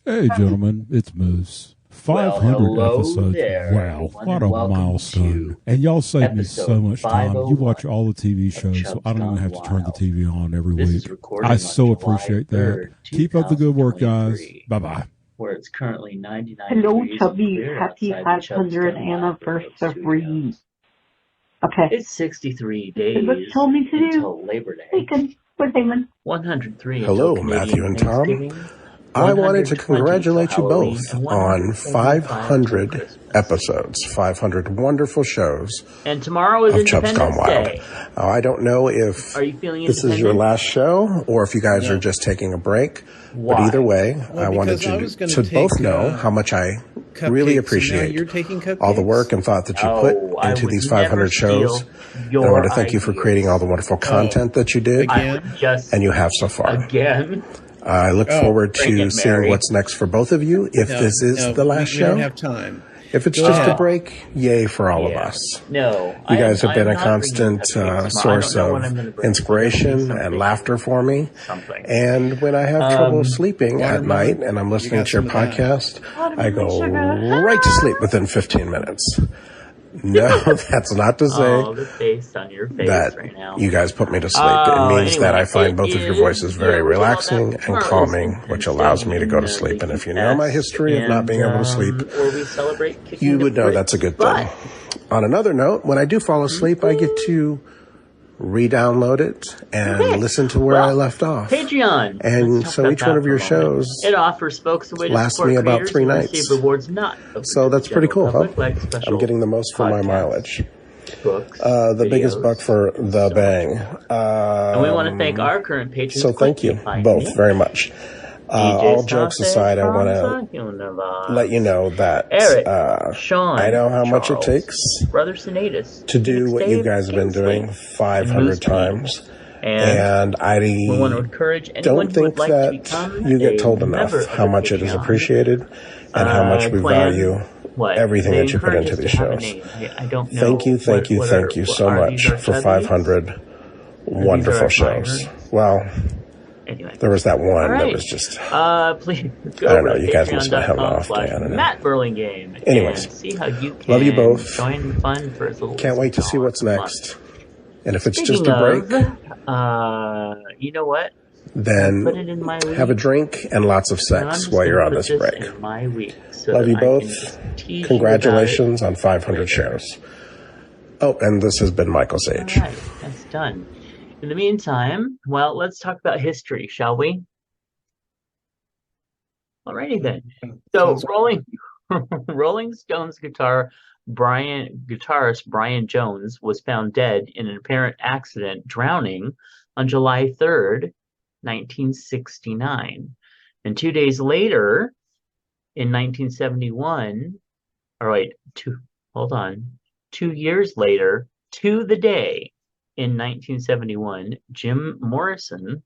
Hey, gentlemen, it's Moose. Well, 500 hello episodes. there, Wow, everyone, what and a welcome milestone. to And y'all save me so episode much time. You watch 501 all the TV of shows, so Chubs I don't even Gone have to turn the Wild. TV on every This is week. I recording on so July appreciate that. 3rd, Keep up the good work, guys. 2023, Bye-bye. where it's currently 99 Hello, degrees and Chubby. clear Happy outside the Chubs 500 Gone Wild remote anniversary. studios. Okay, It's 63 what you days told me to do. until Labor Day, Bacon. Where's Damon? 103 until Hello, Matthew Canadian and Tom. Thanksgiving, I wanted to 120 till congratulate you both Halloween, and on 175 till 500 Christmas. episodes, 500 wonderful shows And tomorrow is of Chubs Gone Independence Wild. Day. I don't know if Are you feeling this is your independent? last show or if you guys No. are just taking a break. Why? But either way, Well, I wanted because I you was gonna to take, both know how much I really cupcakes, and now appreciate you're taking all the cupcakes? work and thought that you No, put I into would these never 500 shows. steal And I your want to thank you for creating all the ideas. wonderful content that you did I Again? would just, and you have so far. again, I look Oh, forward bring to it, seeing Mary. what's next for both of you. If No, this is no, the last we show, don't have time. if it's Go just a ahead. break, yay for all of Yeah. us. No. You guys have been I'm a not bringing constant cupcakes tomorrow. I source don't know what of I'm gonna bring. inspiration Something. and laughter for me. Something. And when I have trouble sleeping at Watermelon? night and I'm You listening got to your some of that. podcast, I Watermelon go sugar. right to sleep within 15 minutes. No, that's not to say Oh, the face on your face that right now. you guys put me to sleep. Oh, It means that anyway, I find it both of your is, voices very we'll talk about relaxing that. and Tomorrow is calming, which Independence allows Day me to go to in, sleep. And the if you know my US, history of not being able to sleep, or we celebrate kicking you the would know Brits' that's a good butt. thing. On another note, when I do fall asleep, I get to re-download it and Okay. listen to where Well, I left off. Patreon. And Let's talk so about each that one of for your a moment. shows It offers folks a way to lasts support me about creators 3 and nights. receive rewards not open So to that's the pretty general cool, huh? public, like special I'm getting the most for my podcasts, mileage. books, The biggest videos, buck for and the so much bang. more. And we want to thank our current patrons. So thank you Quincy, both Nick, very much. DJ All jokes Sausage, aside, I want Franza, to Univa, let you know that Eric, Sean, I know how much it Charles, takes Brother Sinatus, to do what you Dave, guys have been Kingsley, doing and 500 Moose King. times. And And I we want to encourage anyone don't who would think like to that become you get a told enough member of how the much it is Patreon. appreciated and how much we Plan value what? everything They that you put encourage into us these to have a shows. name. I don't know. Thank you, thank you, thank you so much for 500 wonderful shows. Well, Anyway. there was that one All right. that was just... Please go I don't over know, to you guys must have been held off, Dan, I don't know. Matt Burlingame Anyways, and see how you can love you both. join the fun for as little Can't as wait to see what's $1 a next. month. And if it's Speaking just a break, you know what? then Put it in my week. have a drink and lots of And I'm sex just while you're gonna on put this this break. in my week so Love that you I can both. just tease you Congratulations about on 500 later. shows. Oh, and this has been Michael it. Sage. All right, that's done. In the meantime, well, let's talk about history, shall we? Alrighty then. So, Rolling Stones guitarist Brian Jones was found dead in an apparent accident, drowning on July 3rd, 1969. And 2 days later, in 1971, or wait, hold on, 2 years later, to the day, in 1971, Jim Morrison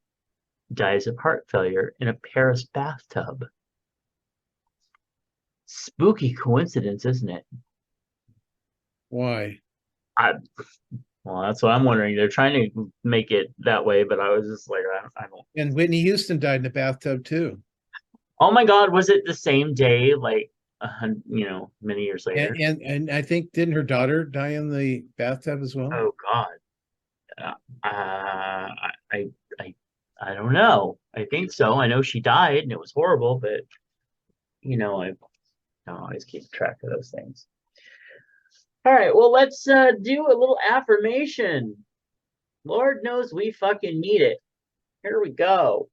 dies of heart failure in a Paris bathtub. Spooky coincidence, isn't it? Why? Well, that's what I'm wondering. They're trying to make it that way, but I was just like, I don't. And Whitney Houston died in a bathtub too. Oh my God, was it the same day? Like, many years later. And I think didn't her daughter die in the bathtub as well? Oh God, I don't know. I think so. I know she died, and it was horrible, but I don't always keep track of those things. All right, well, let's do a little affirmation. Lord knows we fucking need it. Here we go.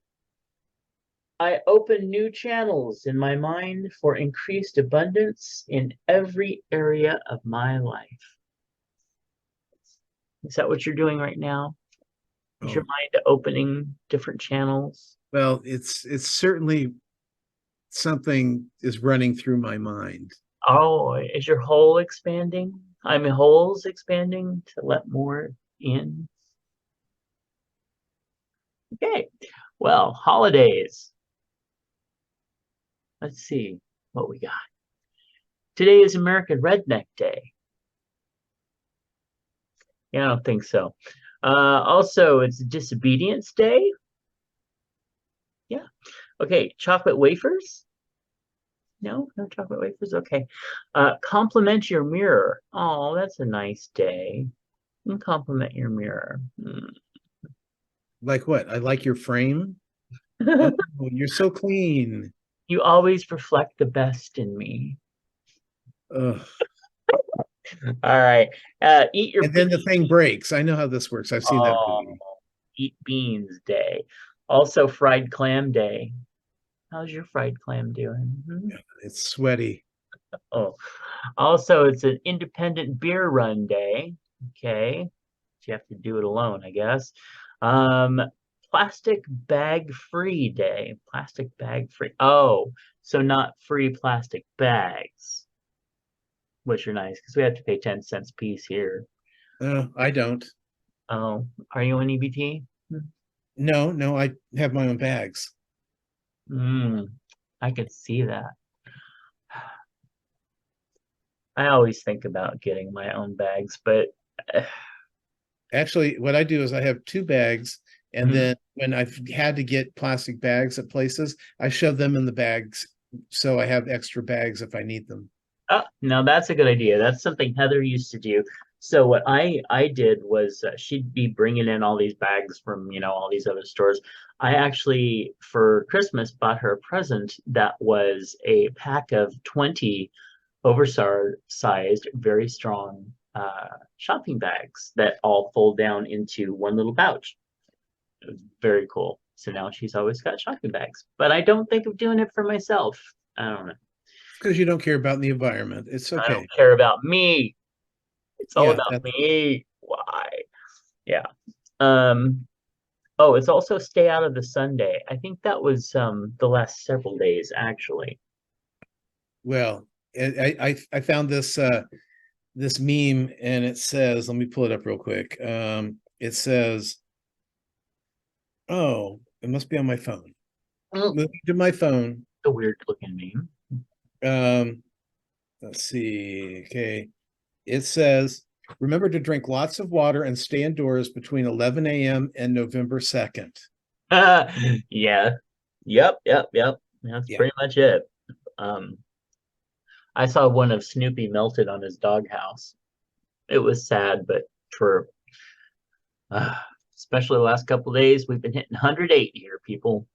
I open new channels in my mind for increased abundance in every area of my life. Is that what you're doing right now? Is your mind opening different channels? Well, it's certainly something is running through my mind. Oh, is your hole expanding? I mean, holes expanding to let more in? Okay, well, holidays. Let's see what we got. Today is American Redneck Day. Yeah, I don't think so. Also, it's Disobedience Day. Yeah. Okay, chocolate wafers. No, no chocolate wafers. Okay. Compliment your mirror. Oh, that's a nice day. And compliment your mirror. Like what? I like your frame. Oh, you're so clean. You always reflect the best in me. Ugh. All right. Eat your And then the beans. thing breaks. I know how this works. I've seen that Oh, movie. eat beans day. Also, fried clam day. How's your fried clam doing? It's sweaty. Oh, also, it's an independent beer run day. Okay. You have to do it alone, I guess. Um, plastic bag free day. Plastic bag free. Oh, so not free plastic bags, which are nice because we have to pay 10 cents a piece here. I don't. Oh, are you an EBT? No, I have my own bags. I could see that. I always think about getting my own bags, but Actually, what I do is I have two bags, and Mhm. then when I've had to get plastic bags at places, I shove them in the bags so I have extra bags if I need them. no, that's a good idea. That's something Heather used to do. So what I did was she'd be bringing in all these bags from all these other stores. I actually for Christmas bought her a present that was a pack of 20 oversized, very strong shopping bags that all fold down into one little pouch. It was very cool. So now she's always got shopping bags. But I don't think of doing it for myself. I don't know. Because you don't care about the environment. It's I okay. don't care about me. It's all Yeah, about me. Why? Yeah. Um, oh, it's also stay out of the Sunday. I think that was the last several days actually. well, I found this meme and it says, let me pull it up real quick. It says, oh, it must be on my phone. Mm. Moving to my phone. A weird looking meme. Let's see. Okay. It says, remember to drink lots of water and stay indoors between 11 a.m. and November 2nd. Yeah. Yep. That's Yeah. pretty much it. Um, I saw one of Snoopy melted on his doghouse. It was sad, but true. Uh, especially the last couple of days, we've been hitting 108 here, people.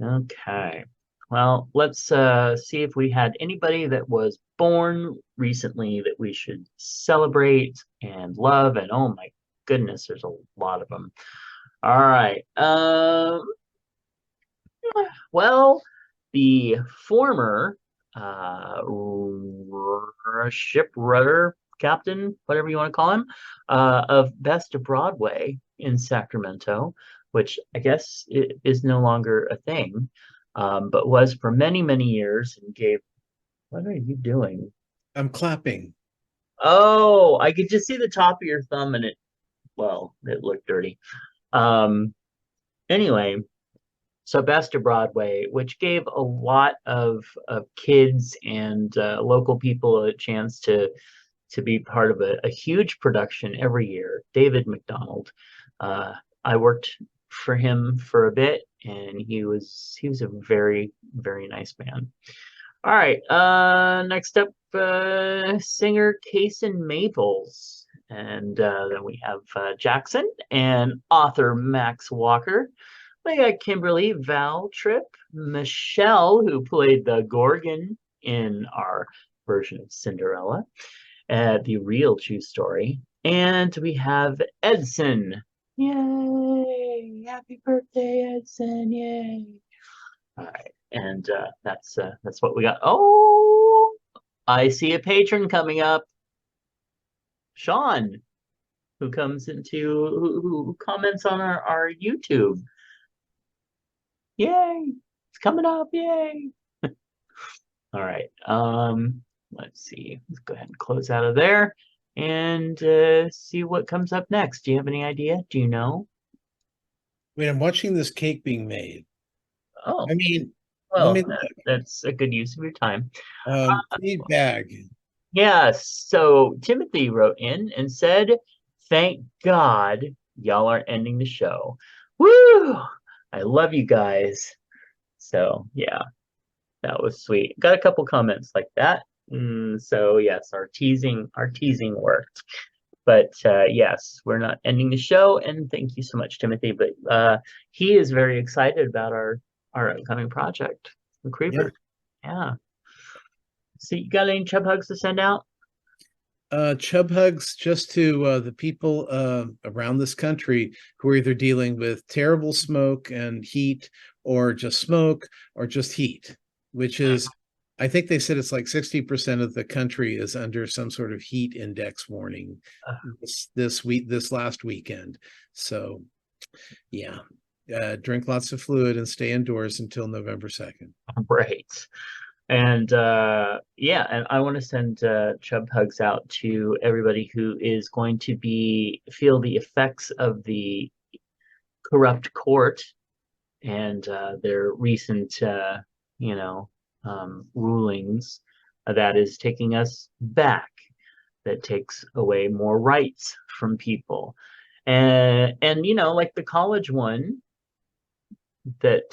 Okay. Well, let's see if we had anybody that was born recently that we should celebrate and love. And oh my goodness, there's a lot of them. All right. Well, the former ship rudder captain, whatever you want to call him, of Best of Broadway in Sacramento, which I guess is no longer a thing, but was for many, many years and gave. What are you doing? I'm clapping. Oh, I could just see the top of your thumb and it looked dirty. Um, anyway. So Best of Broadway, which gave a lot of kids and local people a chance to be part of a huge production every year. David McDonald. I worked for him for a bit, and he was a very, very nice man. All right. Next up, singer Kason Maples. And then we have Jackson and author Max Walker. We got Kimberly, Val, Tripp, Michelle, who played the Gorgon in our version of Cinderella, the real true story. And we have Edson. Yay! Happy birthday, Edson! Yay! All right, and that's what we got. Oh, I see a patron coming up, Sean, who comes into who comments on our YouTube. Yay! It's coming up, yay! All right. Let's see. Let's go ahead and close out of there and see what comes up next. Do you have any idea? Do you know? Wait, I'm watching this cake being made. Oh, I mean, let well, me that's a good use of your time. feed bag. Yes. So Timothy wrote in and said, "Thank God y'all are ending the show. Woo! I love you guys." So yeah. That was sweet. Got a couple comments like that. So yes, our teasing worked. But yes, we're not ending the show, and thank you so much, Timothy. But he is very excited about our upcoming project, the Creepers. Yeah. So you got any chub hugs to send out? Chub hugs just to the people around this country who are either dealing with terrible smoke and heat, or just smoke, or just heat, which is, I think they said it's like 60% of the country is under some sort of heat index warning this last weekend. So yeah, drink lots of fluid and stay indoors until November 2nd. Right. And yeah, and I want to send chub hugs out to everybody who is going to feel the effects of the corrupt court and their recent rulings that is taking us back, that takes away more rights from people. And like the college one, that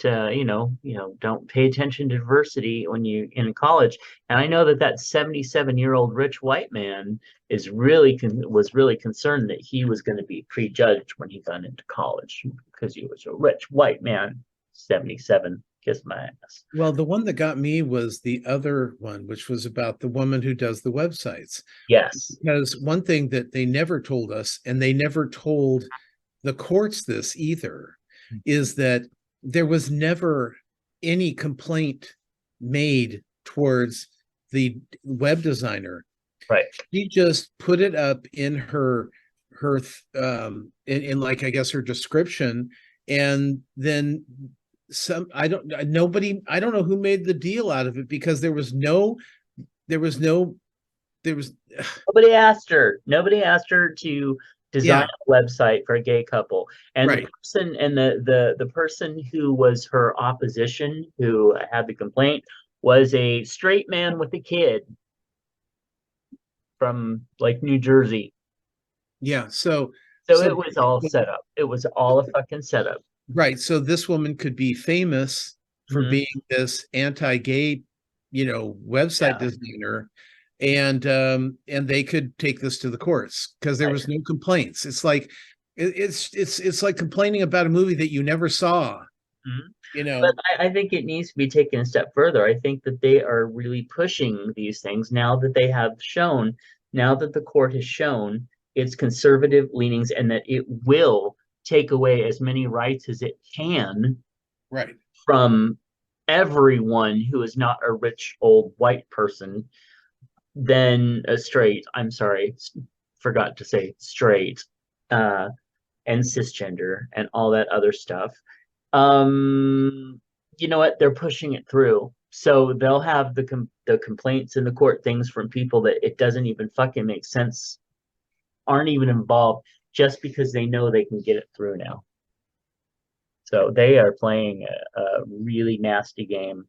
don't pay attention to diversity when you in college. And I know that 77-year-old rich white man was really concerned that he was going to be prejudged when he got into college because he was a rich white man. 77, kiss my ass. Well, the one that got me was the other one, which was about the woman who does the websites. Yes, because one thing that they never told us, and they never told the courts this either, is that there was never any complaint made towards the web designer. right. She just put it up in her in like, I guess, her description, and then I don't know who made the deal out of it, because there was nobody asked her to design a website for a gay couple, and right. the person who was her opposition, who had the complaint, was a straight man with a kid from like New Jersey. Yeah, so it was all set up. It was all a fucking setup. Right. So this woman could be famous for being this anti-gay, website designer, and they could take this to the courts because there was no complaints. It's like it's like complaining about a movie that you never saw. But I think it needs to be taken a step further. I think that they are really pushing these things now that they have shown, now that the court has shown its conservative leanings, and that it will take away as many rights as it can from everyone who is not a rich old white person, then a straight, I'm sorry, forgot to say straight, and cisgender and all that other stuff. You know what? They're pushing it through. So they'll have the complaints in the court things from people that it doesn't even fucking make sense, aren't even involved, just because they know they can get it through now. So they are playing a really nasty game.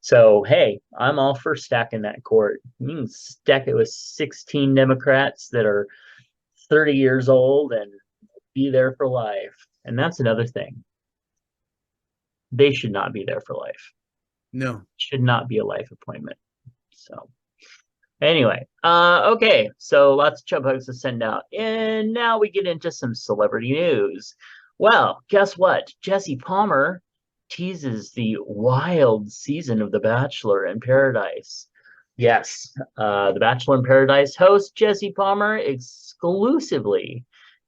So, hey, I'm all for stacking that court. You can stack it with 16 Democrats that are 30 years old and be there for life. And that's another thing. They should not be there for life. No. It should not be a life appointment. So anyway, okay, so lots of chub hugs to send out. And now we get into some celebrity news. Well, guess what? Jesse Palmer teases the wild season of The Bachelor in Paradise. Yes, The Bachelor in Paradise host Jesse Palmer exclusively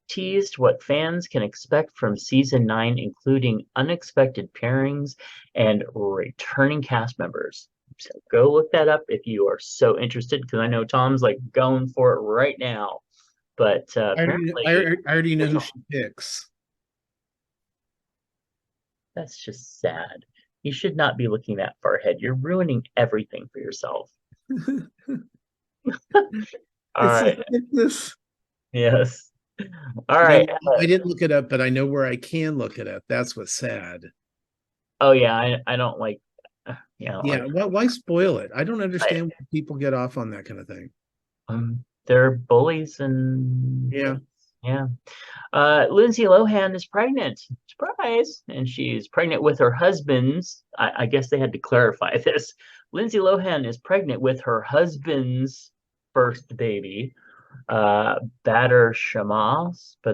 teased what fans can expect from season 9, including unexpected pairings and returning cast members. So go look that up if you are so interested, because I know Tom's like going for it right now. But I already know who she picks. That's just sad. You should not be looking that far ahead. You're ruining everything for yourself. All right. Yes. All right. I didn't look it up, but I know where I can look it up. That's what's sad. Oh yeah, I don't like. Why spoil it? I don't understand why people get off on that kind of thing. They're bullies, and Yeah. Lindsay Lohan is pregnant. Surprise! And she's pregnant with her husband's. I guess they had to clarify this. Lindsay Lohan is pregnant with her husband's first baby. Bader Shama, I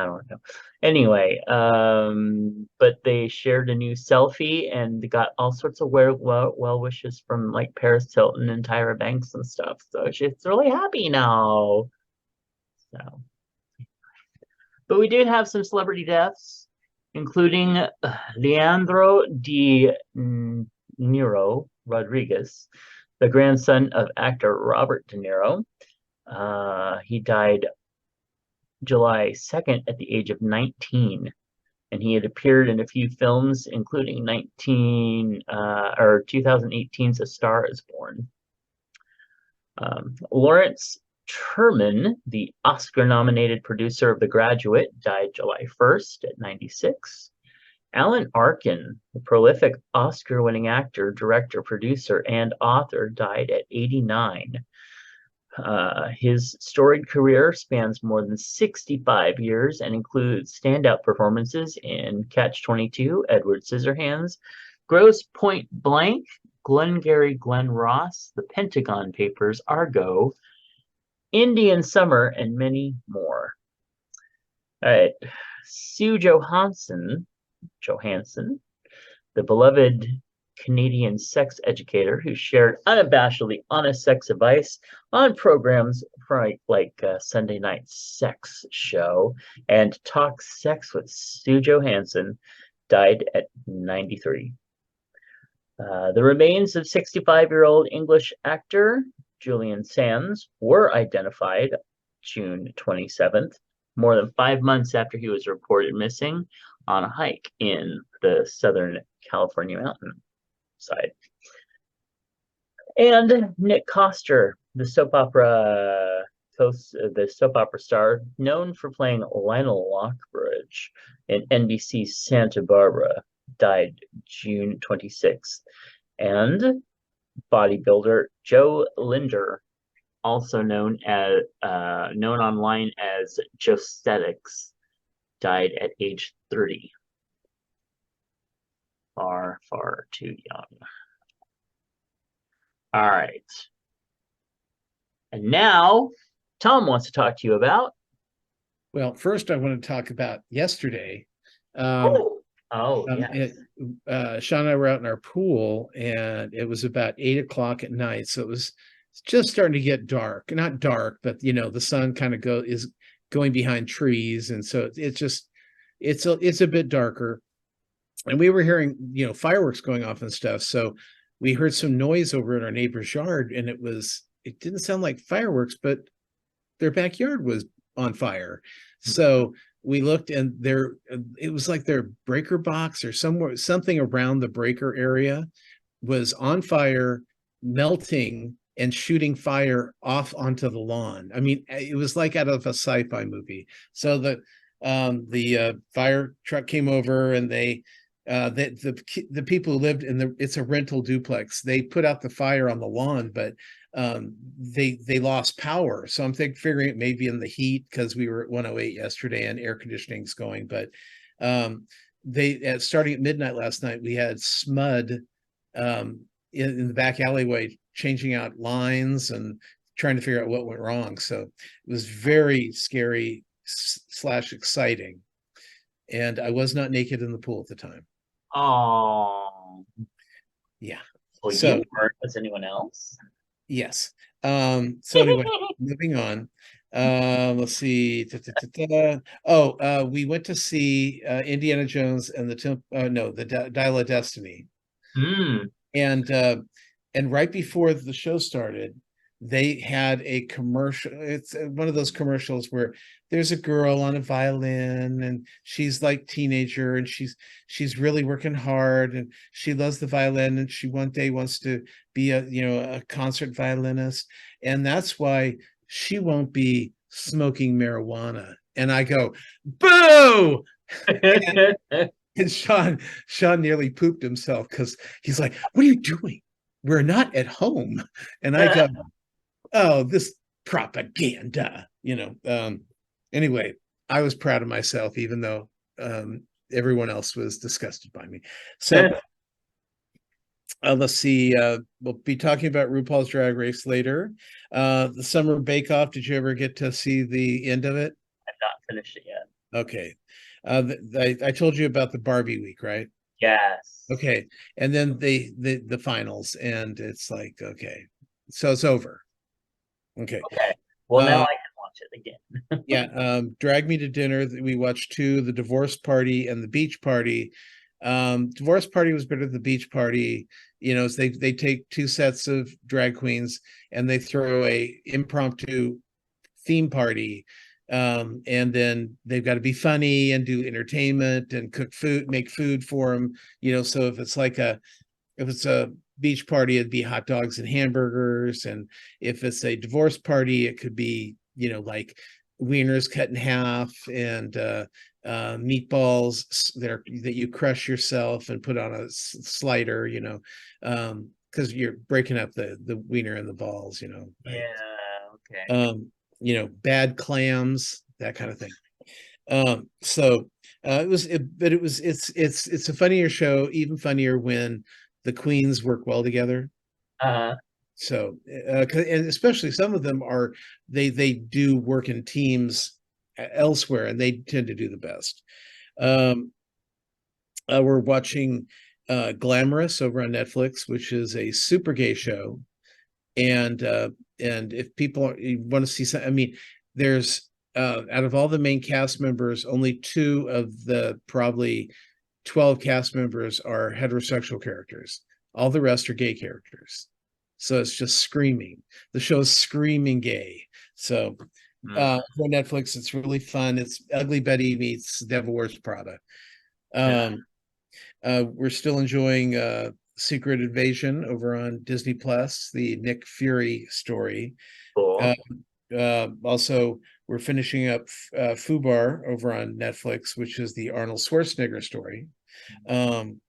don't know. Anyway, but they shared a new selfie and got all sorts of well wishes from like Paris Hilton and Tyra Banks and stuff. So she's really happy now. So, but we did have some celebrity deaths, including Leandro Di Niro Rodriguez, the grandson of actor Robert De Niro. He died July 2nd at the age of 19, and he had appeared in a few films, including 2018's A Star is Born. Lawrence Terman, the Oscar-nominated producer of The Graduate, died July 1st at 96. Alan Arkin, the prolific Oscar-winning actor, director, producer, and author, died at 89. His storied career spans more than 65 years and includes standout performances in Catch-22, Edward Scissorhands, Grosse Point Blank, Glengarry Glen Ross, The Pentagon Papers, Argo, Indian Summer, and many more. All right, Sue Johansson, the beloved Canadian sex educator who shared unabashedly honest sex advice on programs like Sunday Night Sex Show and Talk Sex with Sue Johansson, died at 93. The remains of 65-year-old English actor Julian Sands were identified June 27th, more than 5 months after he was reported missing on a hike in the Southern California mountain side. And Nick Koster, the soap opera star, known for playing Lionel Lockbridge in NBC's Santa Barbara, died June 26th. And bodybuilder Joe Linder, also known online as Jostetics, died at age 30. Far, far too young. All right. And now Tom wants to talk to you about. Well, first I want to talk about yesterday. Yes. Sean and I were out in our pool, and it was about 8 o'clock at night. So it was just starting to get dark. Not dark, but the sun kind of is going behind trees, and so it's a bit darker. And we were hearing fireworks going off and stuff. So we heard some noise over in our neighbor's yard, and it didn't sound like fireworks, but their backyard was on fire. So we looked, and it was like their breaker box or something around the breaker area was on fire, melting and shooting fire off onto the lawn. I mean, it was like out of a sci-fi movie. So the fire truck came over, and the people who lived it's a rental duplex. They put out the fire on the lawn, but they lost power. So I'm figuring it may be in the heat, because we were at 108 yesterday and air conditioning's going. But starting at midnight last night, we had SMUD in the back alleyway changing out lines and trying to figure out what went wrong. So it was very scary / exciting. And I was not naked in the pool at the time. Oh. Yeah. Well, so, you weren't. Was anyone else? Yes. So anyway, moving on. Let's see. We went to see Indiana Jones and the Dial of Destiny. And right before the show started, they had a commercial. It's one of those commercials where there's a girl on a violin, and she's like teenager, and she's really working hard, and she loves the violin, and she one day wants to be a concert violinist, and that's why she won't be smoking marijuana. And I go, boo! And Sean nearly pooped himself, because he's like, what are you doing? We're not at home. And I go, oh, this propaganda, Anyway, I was proud of myself, even though everyone else was disgusted by me. So let's see. We'll be talking about RuPaul's Drag Race later. The Summer Bake Off. Did you ever get to see the end of it? I've not finished it yet. Okay. I told you about the Barbie week, right? Yes. Okay. And then the finals, and it's like, okay, so it's over. Okay. Okay. Well, now I can watch it again. Yeah. Drag Me to Dinner. We watched two, the Divorce Party and the Beach Party. Divorce Party was better than the Beach Party. You know, they take two sets of drag queens and they throw a impromptu theme party. And then they've got to be funny and do entertainment and cook food, make food for them. You know, so if it's a beach party, it'd be hot dogs and hamburgers. And if it's a divorce party, it could be, you know, like wieners cut in half and meatballs that you crush yourself and put on a slider, you know, because you're breaking up the wiener and the balls, you know. Yeah. Okay. You know, bad clams, that kind of thing. So it's a funnier show, even funnier when the queens work well together. So and especially some of them are they do work in teams elsewhere, and they tend to do the best. We're watching Glamorous over on Netflix, which is a super gay show. And if people want to see some, I mean, there's out of all the main cast members, only 2 of the probably 12 cast members are heterosexual characters. All the rest are gay characters. So it's just screaming. The show is screaming gay. So on Netflix, it's really fun. It's Ugly Betty meets Devil Wears Prada. We're still enjoying Secret Invasion over on Disney Plus, the Nick Fury story. Cool. Also, we're finishing up Fubar over on Netflix, which is the Arnold Schwarzenegger story. And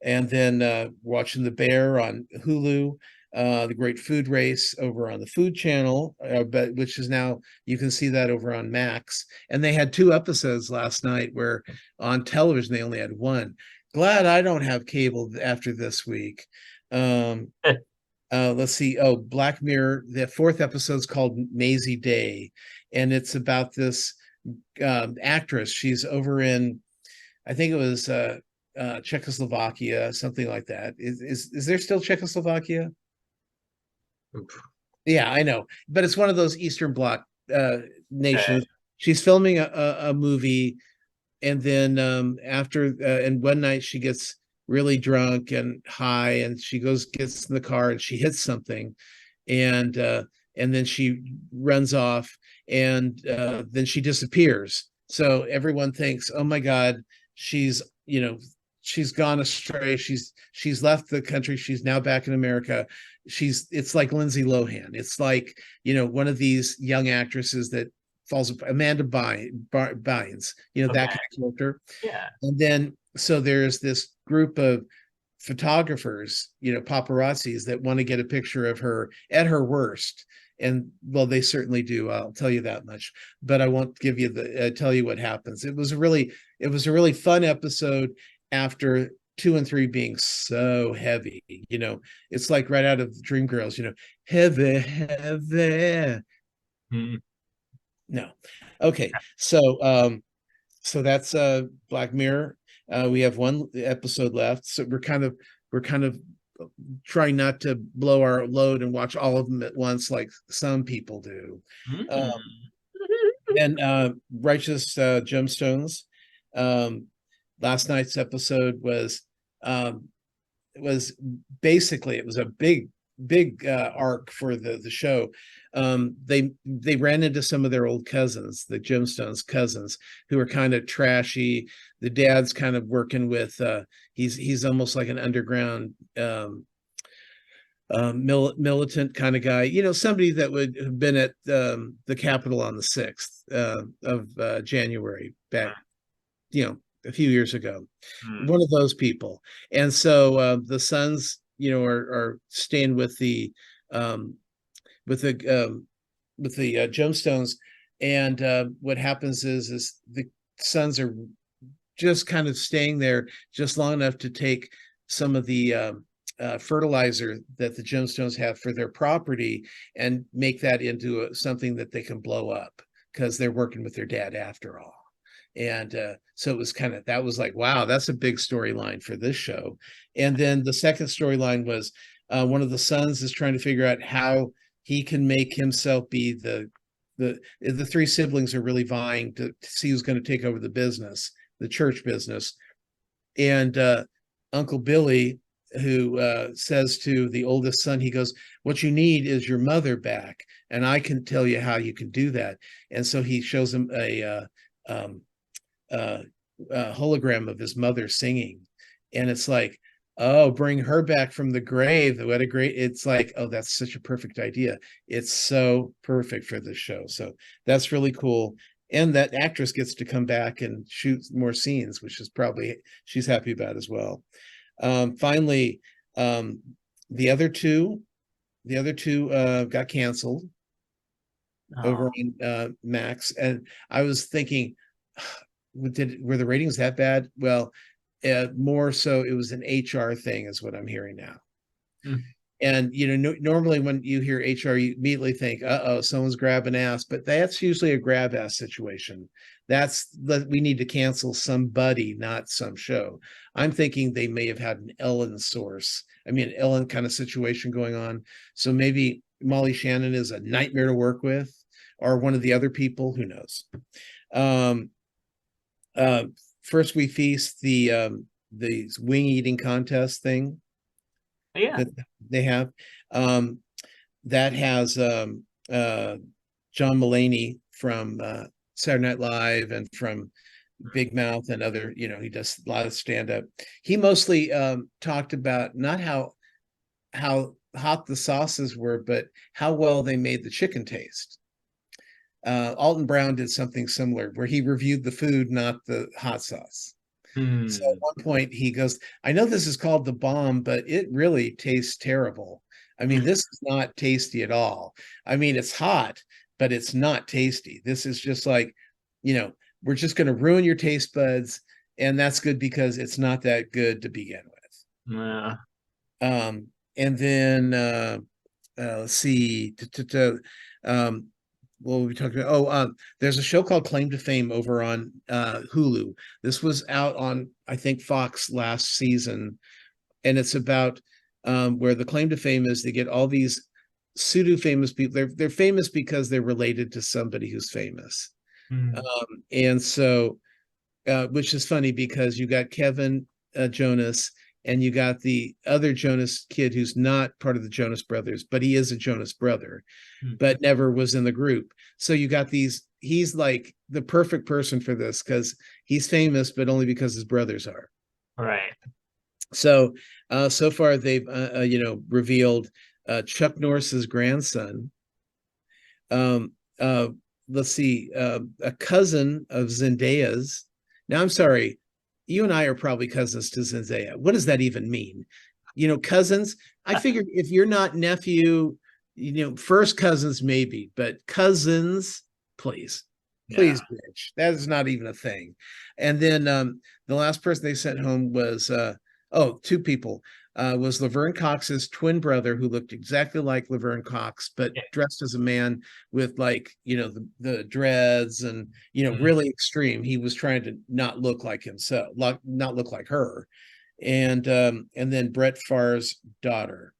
then watching The Bear on Hulu, The Great Food Race over on the Food Channel, but which is now, you can see that over on Max. And they had 2 episodes last night where on television they only had 1. Glad I don't have cable after this week. Let's see. Oh, Black Mirror. The 4th episode is called Maisie Day, and it's about this actress. She's over in, I think it was Czechoslovakia, something like that. Is there still Czechoslovakia? Yeah, I know, but it's one of those Eastern Bloc nations. She's filming a movie, and then and one night she gets really drunk and high, and she gets in the car and she hits something, and then she runs off, and then she disappears. So everyone thinks, oh my God, she's gone astray. She's left the country. She's now back in America. It's like Lindsay Lohan. It's like, one of these young actresses that falls apart. Amanda Bynes, that kind of character. Yeah. And then, so there's this group of photographers, paparazzis that want to get a picture of her at her worst. And well, they certainly do. I'll tell you that much, but I won't give you tell you what happens. It was a really fun episode after 2 and 3 being so heavy. It's like right out of Dreamgirls, heavy. No. Okay. So that's Black Mirror. We have 1 episode left. So we're kind of trying not to blow our load and watch all of them at once like some people do. And Righteous Gemstones. Last night's episode was basically, it was a big arc for the show. They ran into some of their old cousins, the Gemstones cousins, who are kind of trashy. The dad's kind of working with he's almost like an underground militant kind of guy, somebody that would have been at the Capitol on the 6th of January back, a few years ago. One of those people. And so the sons, are staying with the Gemstones, And what happens is the sons are just kind of staying there just long enough to take some of the fertilizer that the Gemstones have for their property and make that into something that they can blow up, because they're working with their dad after all. And so it was that was like, wow, that's a big storyline for this show. And then the second storyline was one of the sons is trying to figure out how he can make himself be the three siblings are really vying to see who's going to take over the church business. And Uncle Billy, who says to the oldest son, he goes, what you need is your mother back, and I can tell you how you can do that. And so he shows him a hologram of his mother singing, and it's like, oh, bring her back from the grave. What a great, it's like, oh, that's such a perfect idea. It's so perfect for this show. So that's really cool. And that actress gets to come back and shoot more scenes, which is probably she's happy about as well. Finally, the other two got canceled over on Max, and I was thinking, were the ratings that bad? Well, more so it was an HR thing, is what I'm hearing now. And normally when you hear HR, you immediately think, uh-oh, someone's grabbing ass, but that's usually a grab ass situation. We need to cancel somebody, not some show. I'm thinking they may have had an Ellen kind of situation going on. So maybe Molly Shannon is a nightmare to work with, or one of the other people, who knows. First We Feast, the wing eating contest thing. Yeah. That they have. That has John Mulaney from Saturday Night Live and from Big Mouth and other, he does a lot of stand-up. He mostly talked about not how hot the sauces were, but how well they made the chicken taste. Alton Brown did something similar where he reviewed the food, not the hot sauce. So at one point he goes, I know this is called the bomb, but it really tastes terrible. I mean, this is not tasty at all. I mean, it's hot, but it's not tasty. This is just like, we're just going to ruin your taste buds. And that's good because it's not that good to begin with. Yeah. And then let's see. What were we talking about? There's a show called Claim to Fame over on Hulu. This was out on, I think, Fox last season, and it's about where the claim to fame is they get all these pseudo famous people. They're famous because they're related to somebody who's famous, and so which is funny because you got Kevin Jonas. And you got the other Jonas kid who's not part of the Jonas Brothers, but he is a Jonas brother, but never was in the group. So you got he's like the perfect person for this because he's famous, but only because his brothers are. Right. So, so far they've, revealed Chuck Norris's grandson. Let's see, a cousin of Zendaya's. Now, I'm sorry. You and I are probably cousins to Zendaya. What does that even mean? Cousins. I figured if you're not nephew, first cousins maybe, but cousins, please, bitch. That is not even a thing. And then the last person they sent home was two people. Was Laverne Cox's twin brother, who looked exactly like Laverne Cox, but dressed as a man with the dreads and really extreme. He was trying to not look like himself, not look like her, and then Brett Favre's daughter.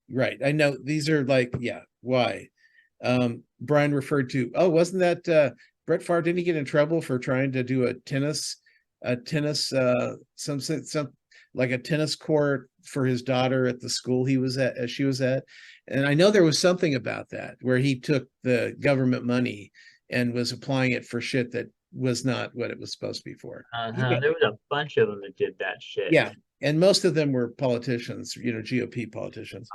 Right, I know these are why Brian referred to. Oh, wasn't that Brett Favre? Didn't he get in trouble for trying to do a tennis some like a tennis court for his daughter at the school she was at. And I know there was something about that where he took the government money and was applying it for shit that was not what it was supposed to be for. There was a bunch of them that did that shit. Yeah. And most of them were politicians, GOP politicians.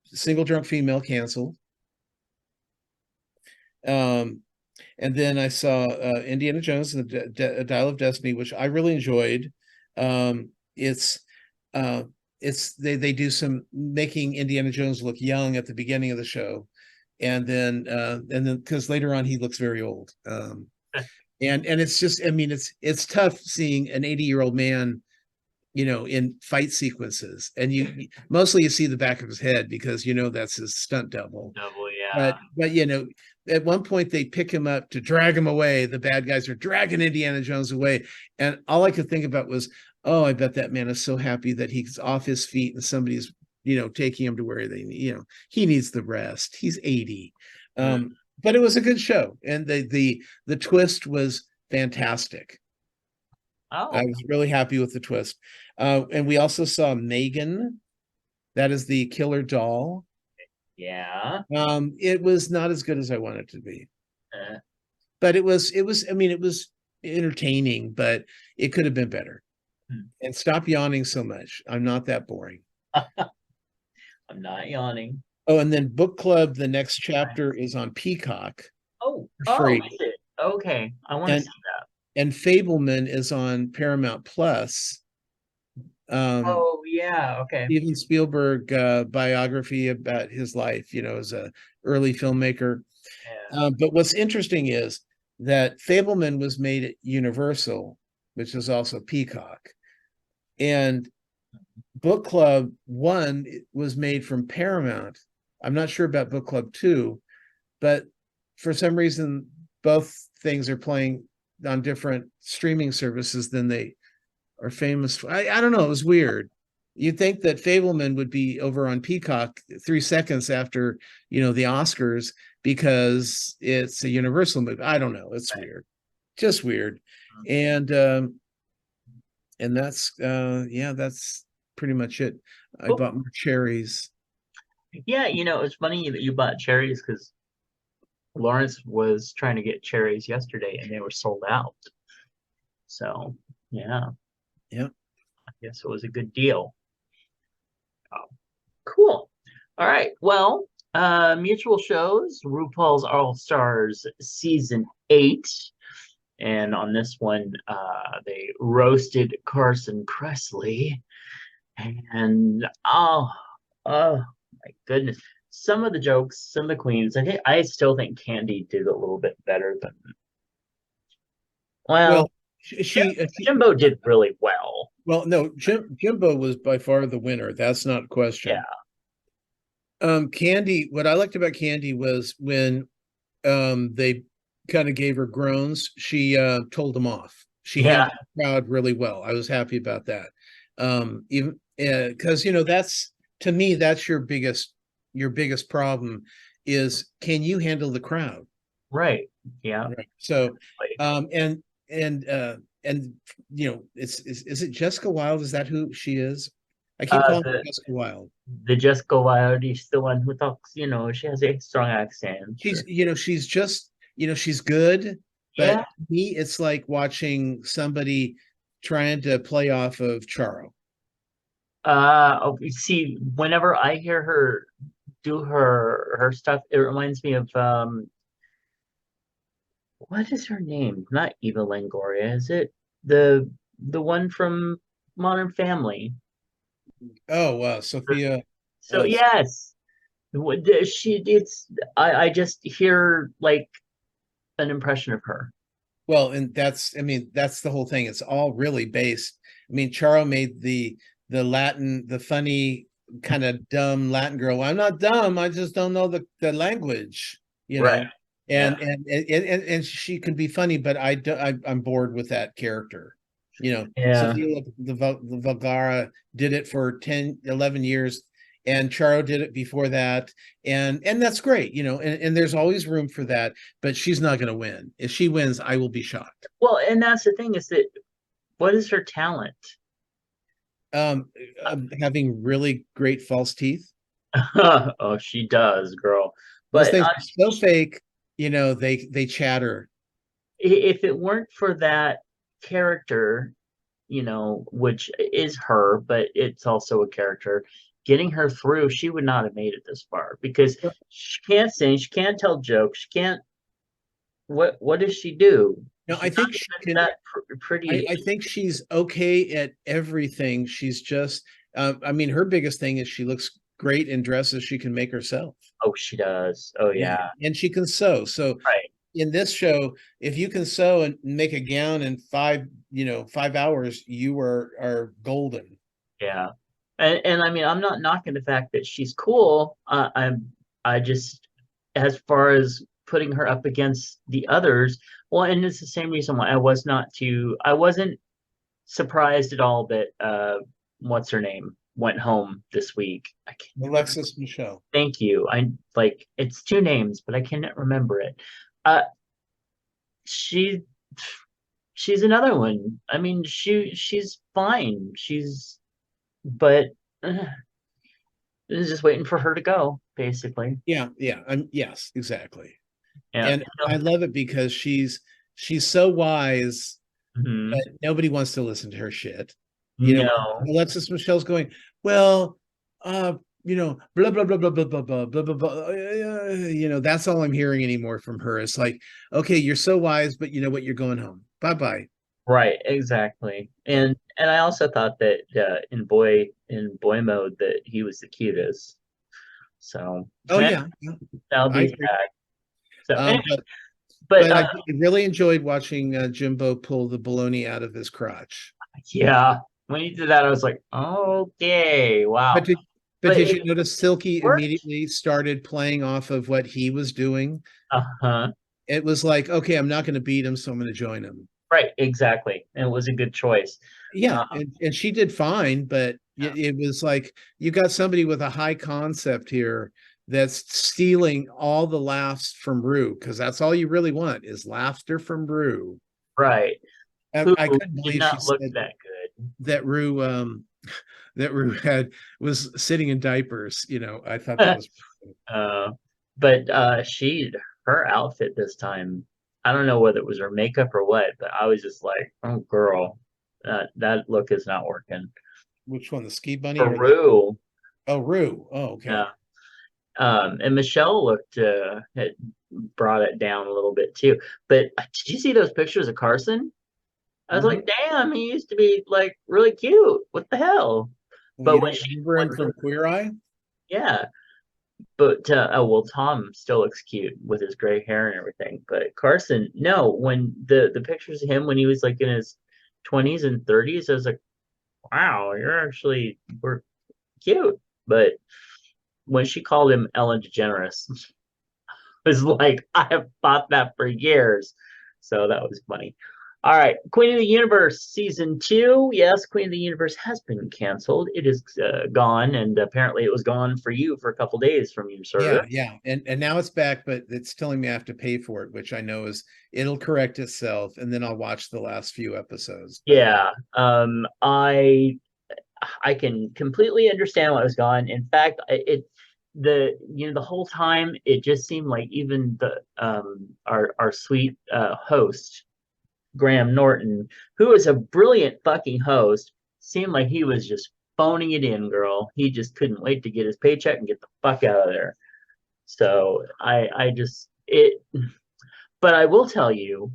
Single drunk female canceled. And then I saw Indiana Jones and the Dial of Destiny, which I really enjoyed. It's they do some making Indiana Jones look young at the beginning of the show, and then because later on he looks very old. And it's just, I mean, it's tough seeing an 80-year-old man, in fight sequences, and you mostly you see the back of his head because that's his stunt double. Double, yeah. But at one point they pick him up to drag him away. The bad guys are dragging Indiana Jones away, and all I could think about was, oh, I bet that man is so happy that he's off his feet and somebody's taking him to where they need. He needs the rest. He's 80. But it was a good show, and the twist was fantastic. Oh, I was really happy with the twist. And we also saw Megan. That is the killer doll. yeah. It was not as good as I wanted it to be. Uh, But it was entertaining, but it could have been better. And stop yawning so much. I'm not that boring. I'm not yawning. Oh, and then book club, the next chapter is on Peacock. Oh, Free. is it? Okay. I want to And- see that. And Fableman is on Paramount Plus. Oh, yeah. Okay. Steven Spielberg biography about his life, as a early filmmaker. Yeah. But what's interesting is that Fableman was made at Universal, which is also Peacock. And Book Club 1 was made from Paramount. I'm not sure about Book Club 2, but for some reason, both things are playing on different streaming services than they are famous for. I don't know. It was weird. You'd think that Fableman would be over on Peacock 3 seconds after, the Oscars, because it's a Universal movie. I don't know. It's weird. Just weird. And that's that's pretty much it. I bought more cherries. Yeah, it's funny that you bought cherries because Lawrence was trying to get cherries yesterday and they were sold out. So, yeah. Yeah. I guess it was a good deal. Oh, cool. All right. Well, Mutual shows RuPaul's All Stars Season 8. And on this one, they roasted Carson Kressley. And oh my goodness. Some of the jokes, some of the queens, I still think Candy did a little bit better than. Well, Jimbo did really well. Well, no, Jimbo was by far the winner. That's not a question. Yeah. Candy, what I liked about Candy was when they kind of gave her groans, she told them off. She handled the crowd really well. I was happy about that. Even because that's, to me, that's your biggest problem is, can you handle the crowd? Right. Yeah. Right. So and is it Jessica Wilde? Is that who she is? I keep calling her Jessica Wilde. The Jessica Wilde is the one who talks, she has a strong accent. She's she's just she's good, but to me it's like watching somebody trying to play off of Charo. See, whenever I hear her do her stuff, it reminds me of what is her name? Not Eva Longoria, is it? The one from Modern Family. Oh wow, Sophia. So yes. I just hear like an impression of her. Well, and that's the whole thing. It's all really based. Charo made the Latin, the funny kind of dumb Latin girl. I'm not dumb. I just don't know the language, right. And she can be funny, but I'm bored with that character. Sophia the Vergara did it for 10, 11 years, and Charo did it before that. And that's great, and there's always room for that, but she's not going to win. If she wins, I will be shocked. Well, and that's the thing is that what is her talent? Having really great false teeth. Oh, she does, girl. But those things are so fake, they chatter. If it weren't for that character, which is her, but it's also a character, getting her through, she would not have made it this far because she can't sing, she can't tell jokes, she can't. What does she do? No, I think she can. Pretty. I think she's okay at everything. She's just, her biggest thing is she looks great in dresses she can make herself. Oh, she does. Oh yeah. And she can sew. So Right. in this show, if you can sew and make a gown in 5 hours, you are golden. Yeah. And I mean, I'm not knocking the fact that she's cool. I just, as far as putting her up against the others, well, and it's the same reason why I wasn't surprised at all that what's her name went home this week. I can't remember. Alexis Michelle. Thank you. I like it's two names, but I cannot remember it. Uh she she's another one. I mean, she's fine. But just waiting for her to go, basically. Yeah, yes, exactly. Yeah. And I love it because she's so wise Mhm. that nobody wants to listen to her shit. No. Alexis Michelle's going, well, blah blah blah blah blah blah blah blah blah blah. That's all I'm hearing anymore from her. It's like, okay, you're so wise, but you know what? You're going home. Bye bye. Right, exactly. And I also thought that in boy mode that he was the cutest. So Oh yeah, now I he's agree. back. So anyway, But but I really enjoyed watching Jimbo pull the baloney out of his crotch. yeah, when he did that, I was like, okay, wow. But But did it you notice Silky worked. immediately started playing off of what he was doing? Uh-huh. It was like, okay, I'm not going to beat him, so I'm going to join him. Right, exactly. And it was a good choice. Yeah, and she did fine, but it was like you got somebody with a high concept here that's stealing all the laughs from Rue, because that's all you really want is laughter from Rue. Right. I Who couldn't did believe she not look said that good. that Rue was sitting in diapers. I thought that was But her outfit this time, I don't know whether it was her makeup or what, but I was just like, oh girl, that look is not working. which one, the ski bunny For or Rue, Rue? Oh, okay. yeah. And Michelle had brought it down a little bit too. But did you see those pictures of Carson? I was like, damn, he used to be like really cute. What the hell? But You when don't remember him from Queer Eye? yeah. But well, Tom still looks cute with his gray hair and everything. But Carson, no, when the pictures of him when he was like in his 20s and 30s, I was like, wow, we're cute. But when she called him Ellen DeGeneres, I was like, I have thought that for years. So that was funny. All right, Queen of the Universe season 2. Yes, Queen of the Universe has been canceled. It is gone, and apparently it was gone for you for a couple days from your server. Yeah, and now it's back, but it's telling me I have to pay for it, which I know it'll correct itself, and then I'll watch the last few episodes. Yeah, I can completely understand why it was gone. In fact, the whole time it just seemed like even the our sweet host Graham Norton, who is a brilliant fucking host, seemed like he was just phoning it in, girl. He just couldn't wait to get his paycheck and get the fuck out of there. So but I will tell you,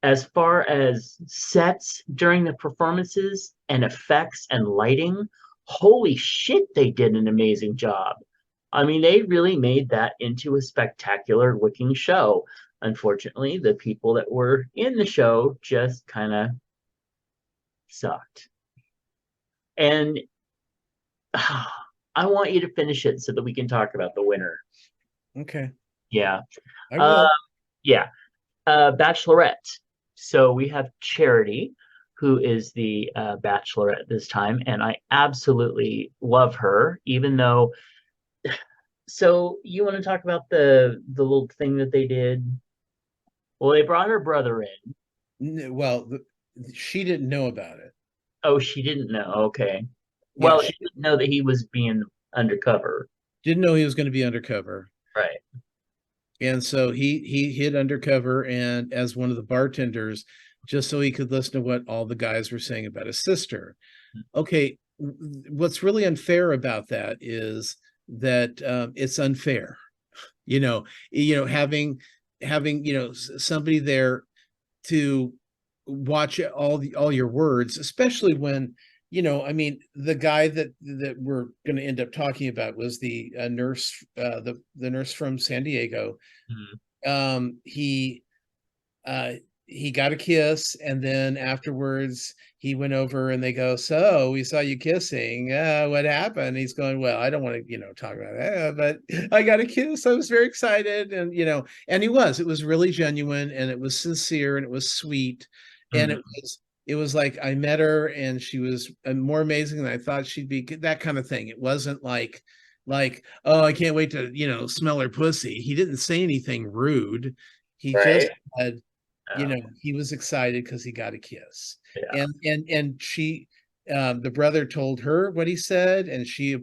as far as sets during the performances and effects and lighting, holy shit, they did an amazing job. I mean, they really made that into a spectacular looking show. Unfortunately, the people that were in the show just kind of sucked. And I want you to finish it so that we can talk about the winner. Okay. Yeah. I will. Yeah. Bachelorette. So we have Charity, who is the Bachelorette this time, and I absolutely love her, even though. So you want to talk about the little thing that they did? Well, they brought her brother in. Well, she didn't know about it. Oh, she didn't know. Okay. Yeah, Well, she didn't know that he was being undercover. Didn't know he was going to be undercover. Right. And so he hid undercover and as one of the bartenders, just so he could listen to what all the guys were saying about his sister. Okay, what's really unfair about that is that it's unfair. Having somebody there to watch all your words, especially when I mean, the guy that we're going to end up talking about was the nurse, the nurse from San Diego. He he got a kiss, and then afterwards he went over and they go, so we saw you kissing, what happened? He's going, well, I don't want to talk about that, but I got a kiss, I was very excited, and and it was really genuine, and it was sincere, and it was sweet, and it was like I met her and she was more amazing than I thought she'd be, that kind of thing. It wasn't like oh, I can't wait to smell her pussy. He didn't say anything rude. He just said, he was excited because he got a kiss. Yeah. And she, the brother told her what he said, and she,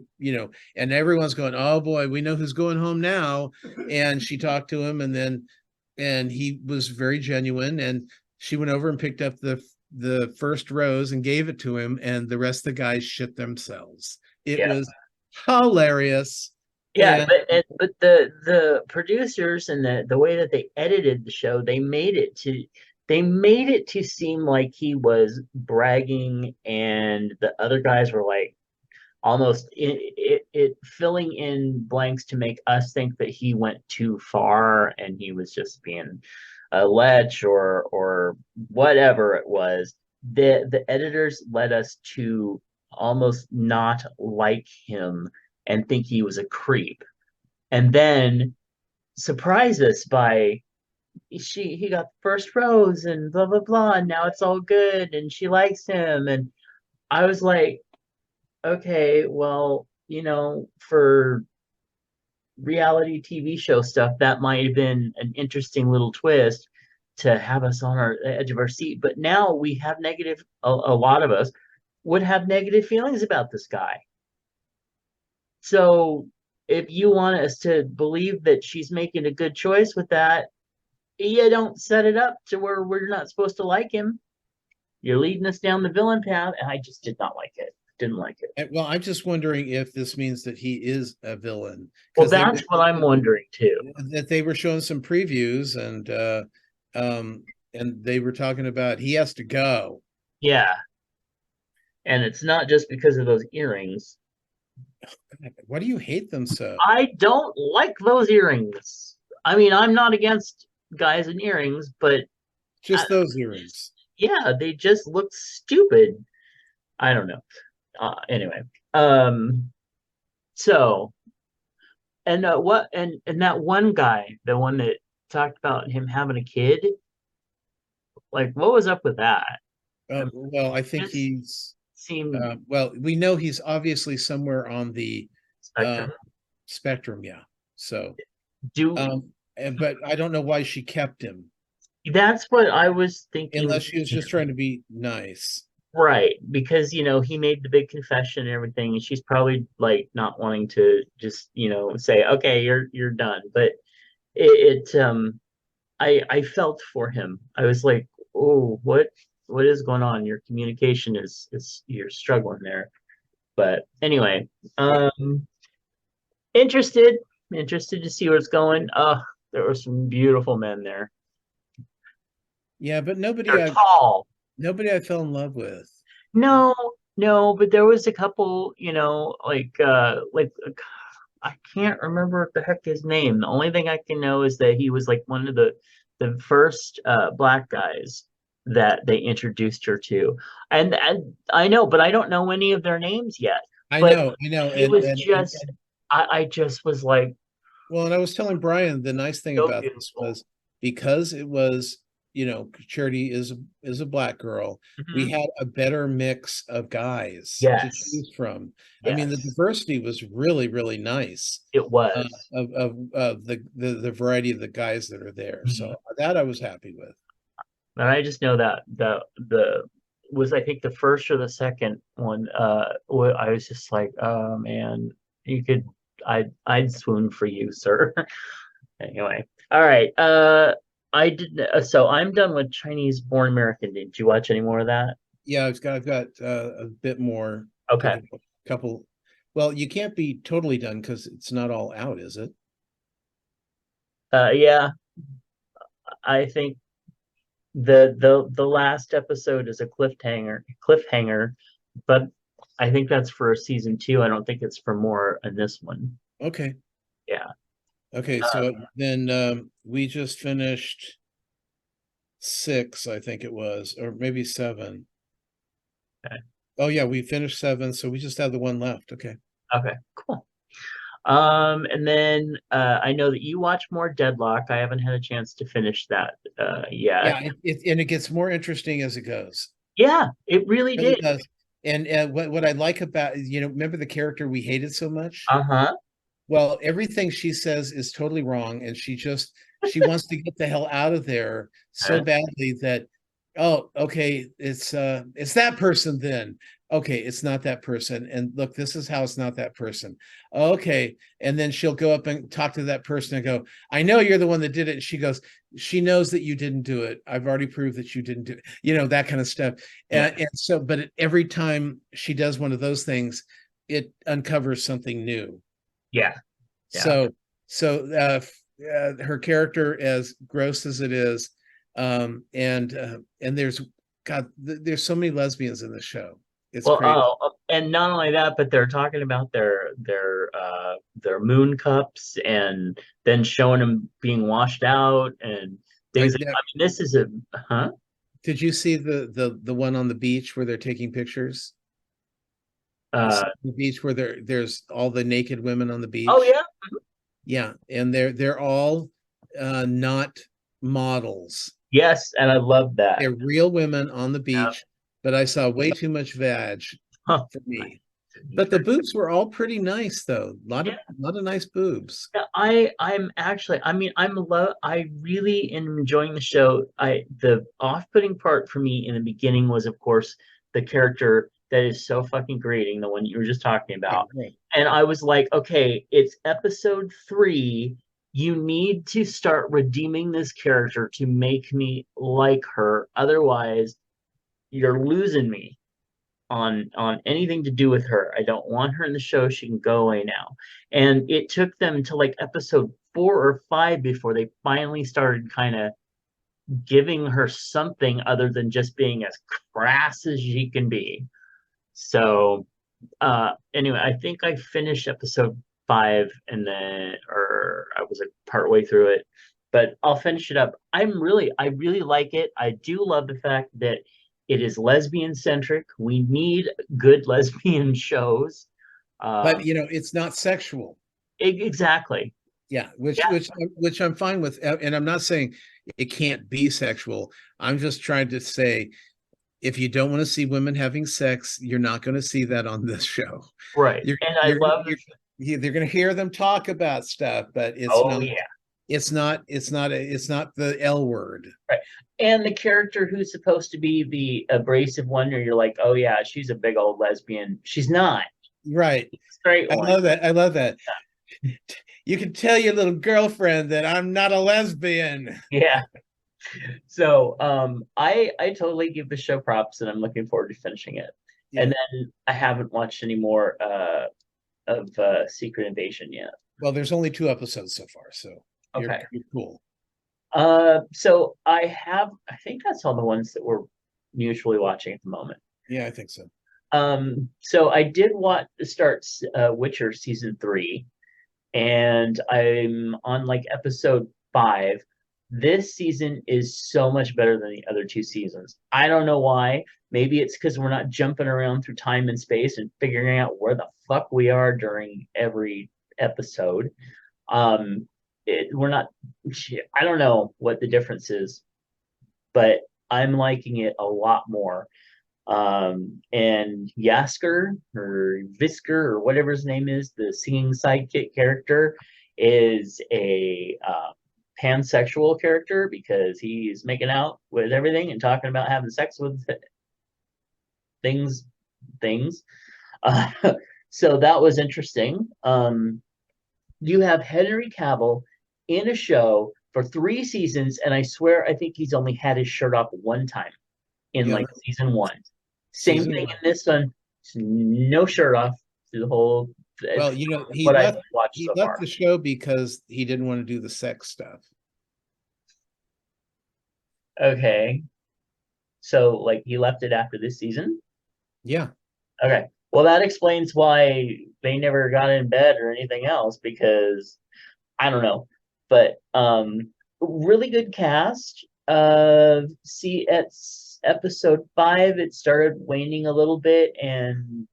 and everyone's going, oh boy, we know who's going home now. And she talked to him, and he was very genuine, and she went over and picked up the first rose and gave it to him, and the rest of the guys shit themselves. It was hilarious. Yeah, but the producers and the way that they edited the show, they made it to seem like he was bragging, and the other guys were like almost it filling in blanks to make us think that he went too far and he was just being a lech or whatever it was. The editors led us to almost not like him and think he was a creep, and then surprise us by he got the first rose and blah blah blah, and now it's all good and she likes him. And I was like, okay, well, for reality TV show stuff, that might have been an interesting little twist to have us on our edge of our seat. But now we have a lot of us would have negative feelings about this guy. So if you want us to believe that she's making a good choice with that, you don't set it up to where we're not supposed to like him. You're leading us down the villain path, and I just did not like it. Didn't like it. Well, I'm just wondering if this means that he is a villain. Well, that's what I'm wondering too. That they were showing some previews, and they were talking about he has to go. Yeah. And it's not just because of those earrings. Why do you hate them so? I don't like those earrings. I mean, I'm not against guys in earrings, but just those earrings. Yeah, they just look stupid. I don't know. Anyway, so and that one guy, the one that talked about him having a kid, like, what was up with that? Well, I think he's seemed well, we know he's obviously somewhere on the spectrum, yeah. So but I don't know why she kept him. That's what I was thinking. Unless she was just trying to be nice. Right, because he made the big confession and everything, and she's probably like not wanting to just say, okay, you're done. But I felt for him. I was like, oh, what is going on? Your communication is you're struggling there. But anyway, interested to see where it's going. There were some beautiful men there. Yeah, but nobody tall. Nobody I fell in love with. No, but there was a couple, like I can't remember what the heck his name. The only thing I can know is that he was like one of the first black guys that they introduced her to. And I know, but I don't know any of their names yet. I know. It was I just was like, well, and I was telling Brian, the nice thing about this was because it was, Charity is a black girl. We had a better mix of guys to choose from. I mean, the diversity was really, really nice. It was of the variety of the guys that are there. So that I was happy with. And I just know that the was, I think, the first or the second one. I was just like, oh man, I'd swoon for you, sir. Anyway, all right. I didn't. So I'm done with Chinese Born American. Did you watch any more of that? Yeah, I've got a bit more. Okay. Couple. Well, you can't be totally done because it's not all out, is it? Yeah. I think the last episode is a cliffhanger, but I think that's for season 2. I don't think it's for more in this one. Okay. Yeah. Okay. So then we just finished 6, I think it was, or maybe 7. Okay. Oh yeah, we finished 7, so we just have the one left. Okay. Okay, cool. And then I know that you watch more Deadlock. I haven't had a chance to finish that yet. Yeah, and it gets more interesting as it goes. Yeah, it really It really did. does. And what I like about, remember the character we hated so much? Uh-huh. Well, everything she says is totally wrong, and she wants to get the hell out of there so badly that, oh, okay, it's that person then. Okay, it's not that person. And look, this is how it's not that person. Okay. And then she'll go up and talk to that person and go, I know you're the one that did it. And she goes, she knows that you didn't do it. I've already proved that you didn't do it, that kind of stuff. And so, but every time she does one of those things, it uncovers something new. Yeah. So her character, as gross as it is, and there's so many lesbians in the show. It's crazy. And not only that, but they're talking about their moon cups, and then showing them being washed out and things. I mean, this is a Did you see the one on the beach where they're taking pictures? The beach where there's all the naked women on the beach. Oh yeah. Yeah, and they're all not models. Yes, and I love that. They're real women on the beach, but I saw way too much vag for me. But the boobs were all pretty nice, though. A lot of nice boobs. Yeah, I really am enjoying the show. The off-putting part for me in the beginning was, of course, the character that is so fucking grating, the one you were just talking about. Right. And I was like, okay, it's episode 3. You need to start redeeming this character to make me like her. Otherwise, you're losing me on anything to do with her. I don't want her in the show. She can go away now. And it took them to like episode 4 or 5 before they finally started kind of giving her something other than just being as crass as she can be. So anyway, I think I finished episode 5 and then, or I was like partway through it, but I'll finish it up. I really like it. I do love the fact that it is lesbian centric. We need good lesbian shows. But it's not sexual. Exactly. Yeah, which I'm fine with, and I'm not saying it can't be sexual. I'm just trying to say, if you don't want to see women having sex, you're not going to see that on this show. Right. They're going to hear them talk about stuff, but it's not the L word. Right. And the character who's supposed to be the abrasive one, where you're like, oh yeah, she's a big old lesbian. She's not. Right. Straight one. I love that. Yeah. You can tell your little girlfriend that I'm not a lesbian. Yeah. So I totally give the show props, and I'm looking forward to finishing it. Yeah. And then I haven't watched any more of Secret Invasion yet. Well, there's only 2 episodes so far, so okay, you're cool. So I think that's all the ones that we're mutually watching at the moment. Yeah, I think so. So I did start Witcher season 3, and I'm on like episode 5. This season is so much better than the other 2 seasons. I don't know why. Maybe it's because we're not jumping around through time and space and figuring out where the fuck we are during every episode. We're not. I don't know what the difference is, but I'm liking it a lot more. And Yasker or Visker or whatever his name is, the singing sidekick character, is a pansexual character because he's making out with everything and talking about having sex with things. So that was interesting. You have Henry Cavill in a show for 3 seasons, and I swear I think he's only had his shirt off one time in like season 1. Same thing in this one. No shirt off through the whole. Well, he left the show because he didn't want to do the sex stuff. Okay. So like he left it after this season? Yeah. Okay. Well, that explains why they never got in bed or anything else because I don't know. But really good cast. See at episode 5 it started waning a little bit and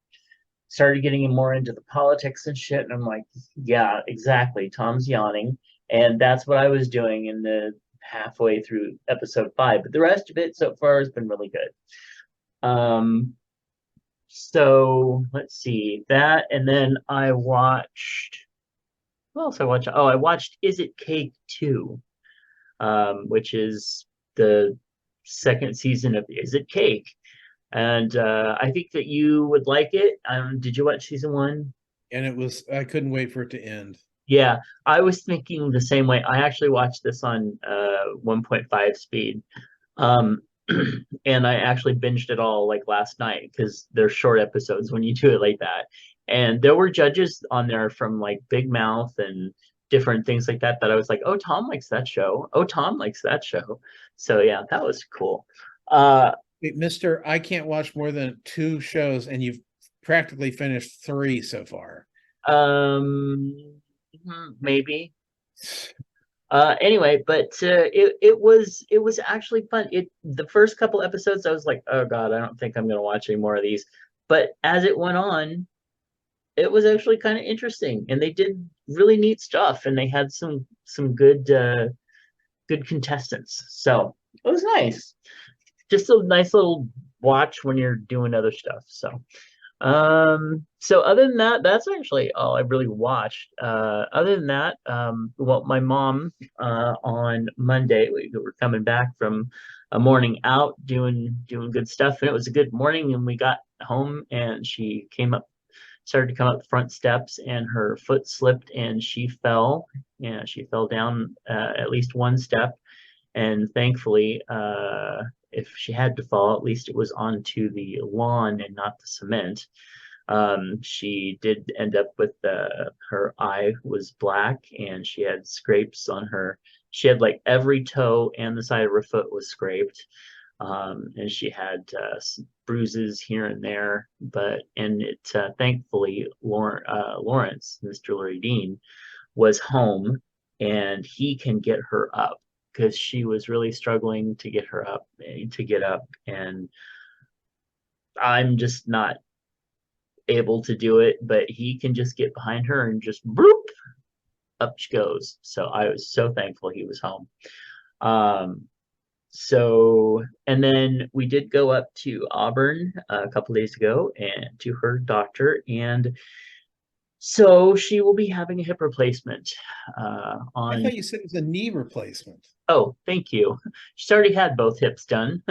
started getting more into the politics and shit. And I'm like, yeah, exactly. Tom's yawning. And that's what I was doing in the halfway through episode 5. But the rest of it so far has been really good. So let's see that. And then I watched, what else I watched? Oh, I watched Is It Cake 2, which is the second season of Is It Cake? And I think that you would like it. Did you watch season 1? And I couldn't wait for it to end. Yeah, I was thinking the same way. I actually watched this on 1.5 speed. Um, and I actually binged it all like last night because they're short episodes when you do it like that. And there were judges on there from like Big Mouth and different things like that I was like, oh, Tom likes that show. Oh, Tom likes that show. So yeah, that was cool. Wait, Mister, I can't watch more than 2 shows, and you've practically finished 3 so far. Maybe. Anyway, but it was actually fun. The first couple episodes I was like, oh God, I don't think I'm gonna watch any more of these. But as it went on, it was actually kind of interesting, and they did really neat stuff, and they had some good good contestants. So it was nice. Just a nice little watch when you're doing other stuff. So other than that, that's actually all I really watched. Other than that, well, my mom on Monday, we were coming back from a morning out doing good stuff, and it was a good morning, and we got home and she started to come up the front steps, and her foot slipped and she fell. Yeah, she fell down at least one step, and thankfully, if she had to fall, at least it was onto the lawn and not the cement. She did end up with her eye was black, and she had scrapes on her. She had like every toe and the side of her foot was scraped. And she had bruises here and there, and thankfully Lawrence, Mr. Larry Dean, was home, and he can get her up because she was really struggling to get her up, to get up, and I'm just not able to do it, but he can just get behind her and just boop, up she goes. So I was so thankful he was home. And then we did go up to Auburn a couple days ago and to her doctor, and so she will be having a hip replacement I on. thought you said it was a knee replacement. Oh, thank you. She's already had both hips done.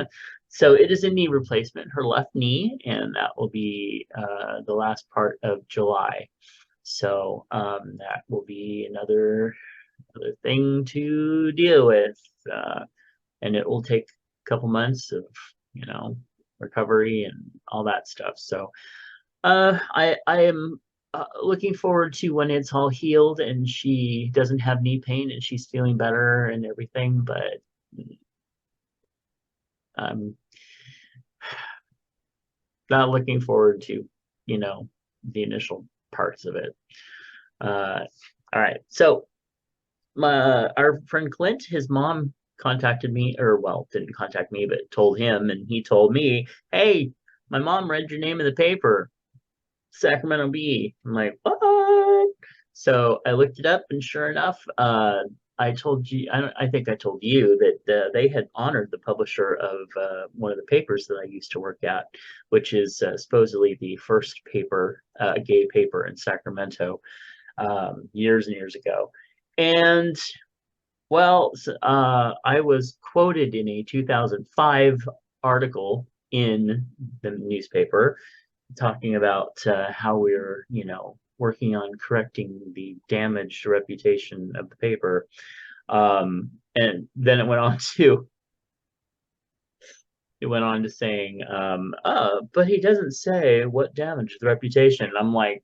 So it is a knee replacement, her left knee, and that will be the last part of July. So that will be another thing to deal with. And it will take a couple months of, recovery and all that stuff. So I am looking forward to when it's all healed and she doesn't have knee pain and she's feeling better and everything, but I'm not looking forward to, the initial parts of it. All right. So our friend Clint, his mom contacted me, or well, didn't contact me, but told him, and he told me, hey, my mom read your name in the paper, Sacramento Bee. I'm like, what? So I looked it up, and sure enough, I told you, I think I told you that they had honored the publisher of one of the papers that I used to work at, which is supposedly the first paper, gay paper in Sacramento, years and years ago. And well, I was quoted in a 2005 article in the newspaper talking about how we're, working on correcting the damaged reputation of the paper. And then it went on to saying, but he doesn't say what damaged the reputation. And I'm like,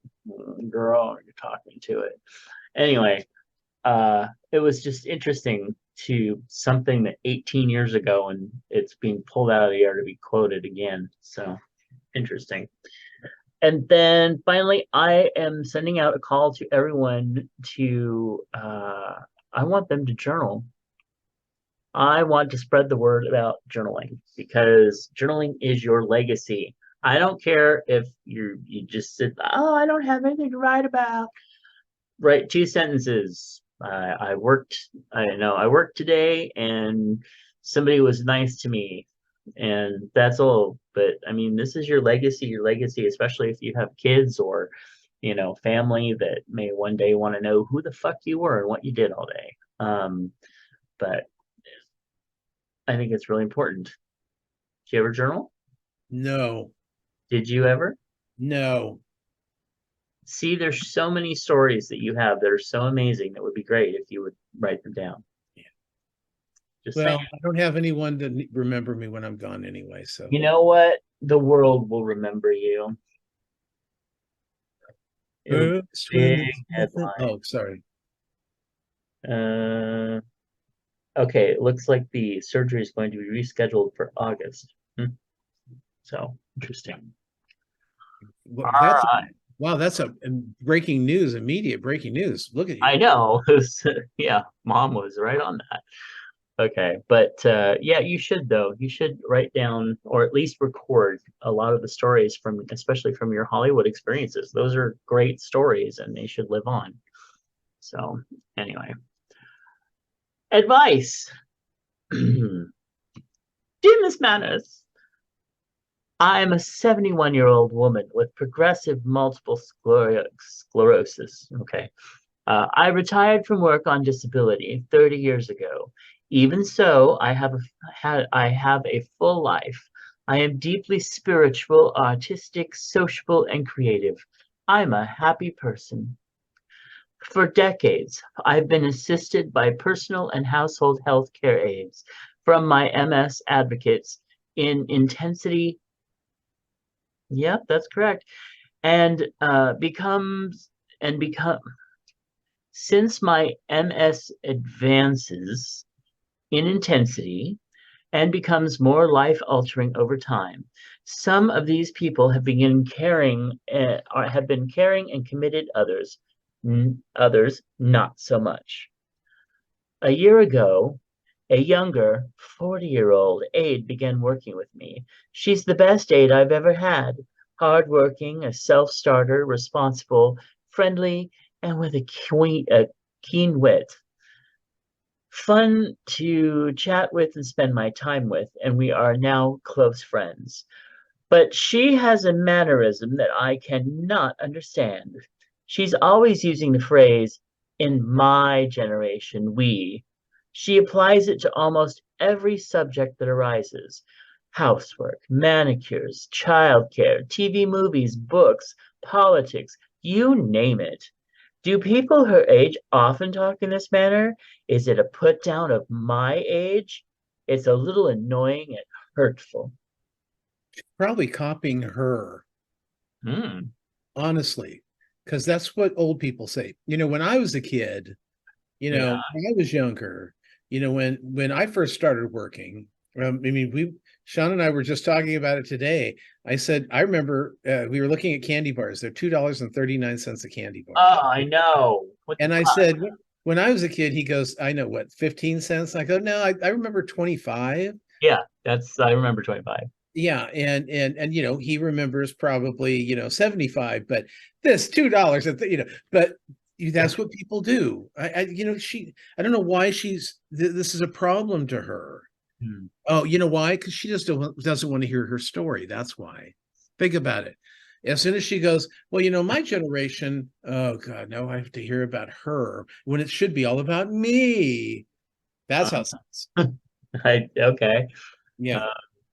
girl, you're talking to it. Anyway, it was just interesting to something that 18 years ago, and it's being pulled out of the air to be quoted again. So interesting. And then finally, I am sending out a call to everyone to, I want them to journal. I want to spread the word about journaling because journaling is your legacy. I don't care if you just sit, oh, I don't have anything to write about. Write 2 sentences. I worked today and somebody was nice to me, and that's all. But I mean, this is your legacy, especially if you have kids or, family that may one day want to know who the fuck you were and what you did all day. But I think it's really important. Do you ever journal? No, Did you ever? no. See, there's so many stories that you have that are so amazing that would be great if you would write them down. Just Well, saying. I don't have anyone to remember me when I'm gone anyway. So You know what? The world will remember you. It'll be a big headline. Oh, sorry. Okay, it looks like the surgery is going to be rescheduled for August. So interesting. Well, All right. wow, that's a breaking news, immediate breaking news. Look at you. I know. Yeah, mom was right on that. Okay, but yeah, you should though. You should write down or at least record a lot of the stories especially from your Hollywood experiences. Those are great stories and they should live on. So anyway, advice. Dear Miss Manners, I'm a 71-year-old woman with progressive multiple sclerosis. Okay. I retired from work on disability 30 years ago. Even so, I have a full life. I am deeply spiritual, artistic, sociable, and creative. I'm a happy person. For decades, I've been assisted by personal and household health care aides from my MS advocates in intensity. Yep, that's correct. And since my MS advances in intensity and becomes more life-altering over time, some of these people have been caring and committed. Others not so much. A year ago, a younger 40-year-old aide began working with me. She's the best aide I've ever had. Hardworking, a self-starter, responsible, friendly, and with a keen wit. Fun to chat with and spend my time with, and we are now close friends. But she has a mannerism that I cannot understand. She's always using the phrase, in my generation, we. She applies it to almost every subject that arises. Housework, manicures, childcare, TV movies, books, politics, you name it. Do people her age often talk in this manner? Is it a put down of my age? It's a little annoying and hurtful. Probably copying her, honestly, because that's what old people say. When I was a kid, when I was younger, when I first started working, Sean and I were just talking about it today. I said, I remember we were looking at candy bars. They're $2.39 a candy bar. Oh, I know. And I said, when I was a kid, he goes, I know what, 15 cents? I go, no, I remember 25. Yeah, I remember 25. Yeah, and he remembers probably 75, but this $2 but that's what people do. I don't know why this is a problem to her. Oh, you know why? Because she just doesn't want to hear her story. That's why. Think about it. As soon as she goes, well, my generation, oh God, no, I have to hear about her when it should be all about me. That's how it sounds. Okay. Yeah.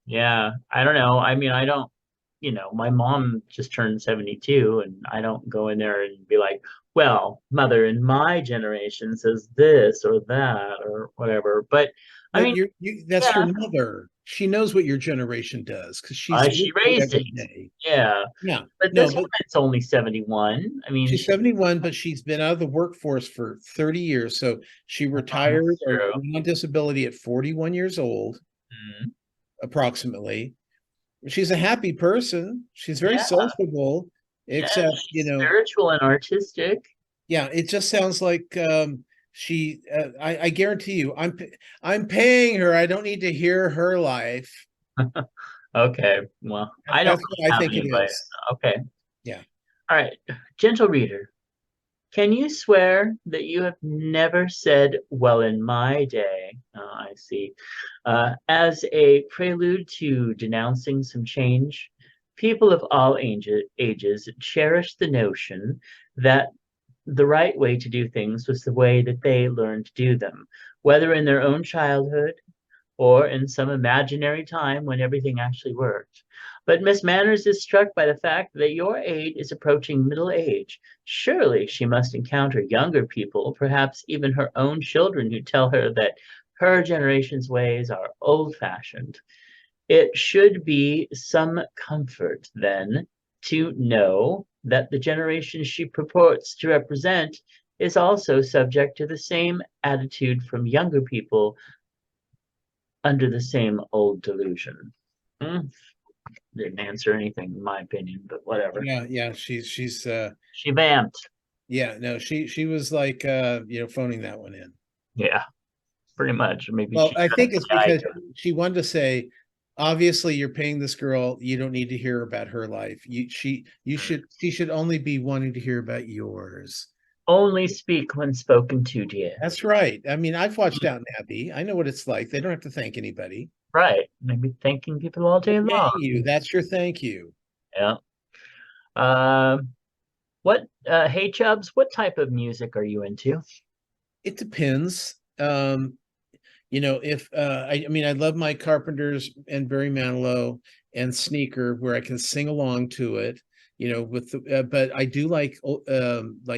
Yeah, I don't know. I mean, I don't, my mom just turned 72 and I don't go in there and be like, well, mother in my generation says this or that or whatever. But I mean, that's your mother. She knows what your generation does because she raised it. Yeah. Yeah. But this woman's only 71. I mean, she's 71, but she's been out of the workforce for 30 years. So she retired or went on disability at 41 years old. Approximately. She's a happy person. She's very sociable. except, she's spiritual and artistic. yeah, it just sounds like she. I guarantee you, I'm paying her. I don't need to hear her life. Okay, well, I don't That's really what I have think it anybody. is. Okay, Yeah. all right, gentle reader. Can you swear that you have never said, well, in my day, I see, as a prelude to denouncing some change? People of all ages cherish the notion that the right way to do things was the way that they learned to do them, whether in their own childhood or in some imaginary time when everything actually worked. But Miss Manners is struck by the fact that your aide is approaching middle age. Surely she must encounter younger people, perhaps even her own children, who tell her that her generation's ways are old-fashioned. It should be some comfort, then, to know that the generation she purports to represent is also subject to the same attitude from younger people under the same old delusion. Hmm. Didn't answer anything, in my opinion, but whatever. Yeah. She's She vamped. yeah, no, she was like phoning that one in. Yeah, pretty much. Maybe Well, she I cut think it's the eye because to it. she wanted to say, obviously, you're paying this girl. You don't need to hear about her life. She should only be wanting to hear about yours. Only speak when spoken to, dear. That's right. I mean, I've watched Downton Abbey. I know what it's like. They don't have to thank anybody. Right. Maybe thanking people all day They're long. paying you. That's your thank you. Yeah. Hey Chubbs, what type of music are you into? It depends. If I mean, I love my Carpenters and Barry Manilow and Sneaker, where I can sing along to it. With the but I do like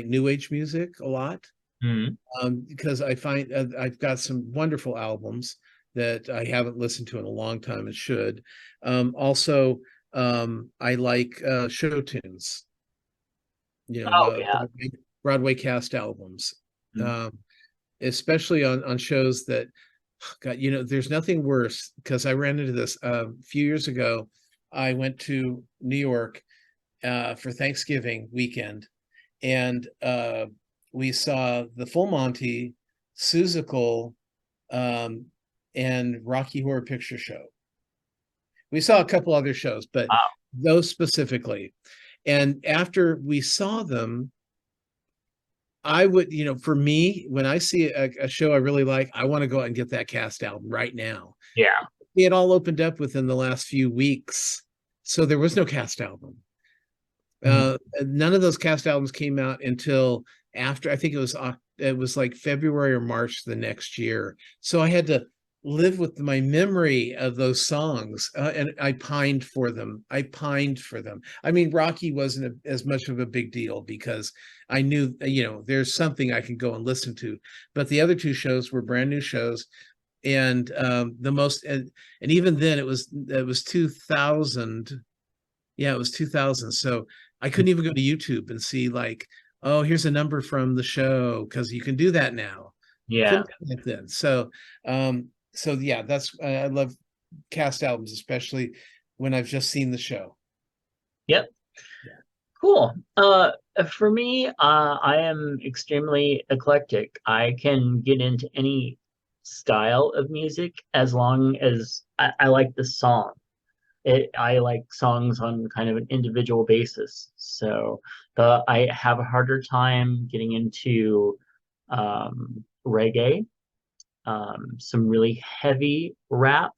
new age music a lot. Hmm. Because I find I've got some wonderful albums that I haven't listened to in a long time and should. Also, I like show tunes, Oh yeah. Broadway cast albums, Mhm. especially on shows that, God, there's nothing worse, because I ran into this a few years ago. I went to New York for Thanksgiving weekend, and we saw the Full Monty, Seussical, and Rocky Horror Picture Show. We saw a couple other shows, but Wow. those specifically. And after we saw them, I would, for me, when I see a show I really like, I want to go out and get that cast album right now. Yeah. It all opened up within the last few weeks, so there was no cast album. None of those cast albums came out until after, I think it was like February or March the next year. So I had to live with my memory of those songs, and I pined for them. I mean, Rocky wasn't as much of a big deal because I knew, there's something I can go and listen to. But the other two shows were brand new shows, and and even then it was 2000. Yeah, it was 2000. So I couldn't even go to YouTube and see, like, oh, here's a number from the show, because you can do that now. Yeah. Couldn't then. So yeah, that's I love cast albums, especially when I've just seen the show. Yep. Yeah. Cool. For me, I am extremely eclectic. I can get into any style of music as long as I like the song. I like songs on kind of an individual basis. So I have a harder time getting into reggae, some really heavy rap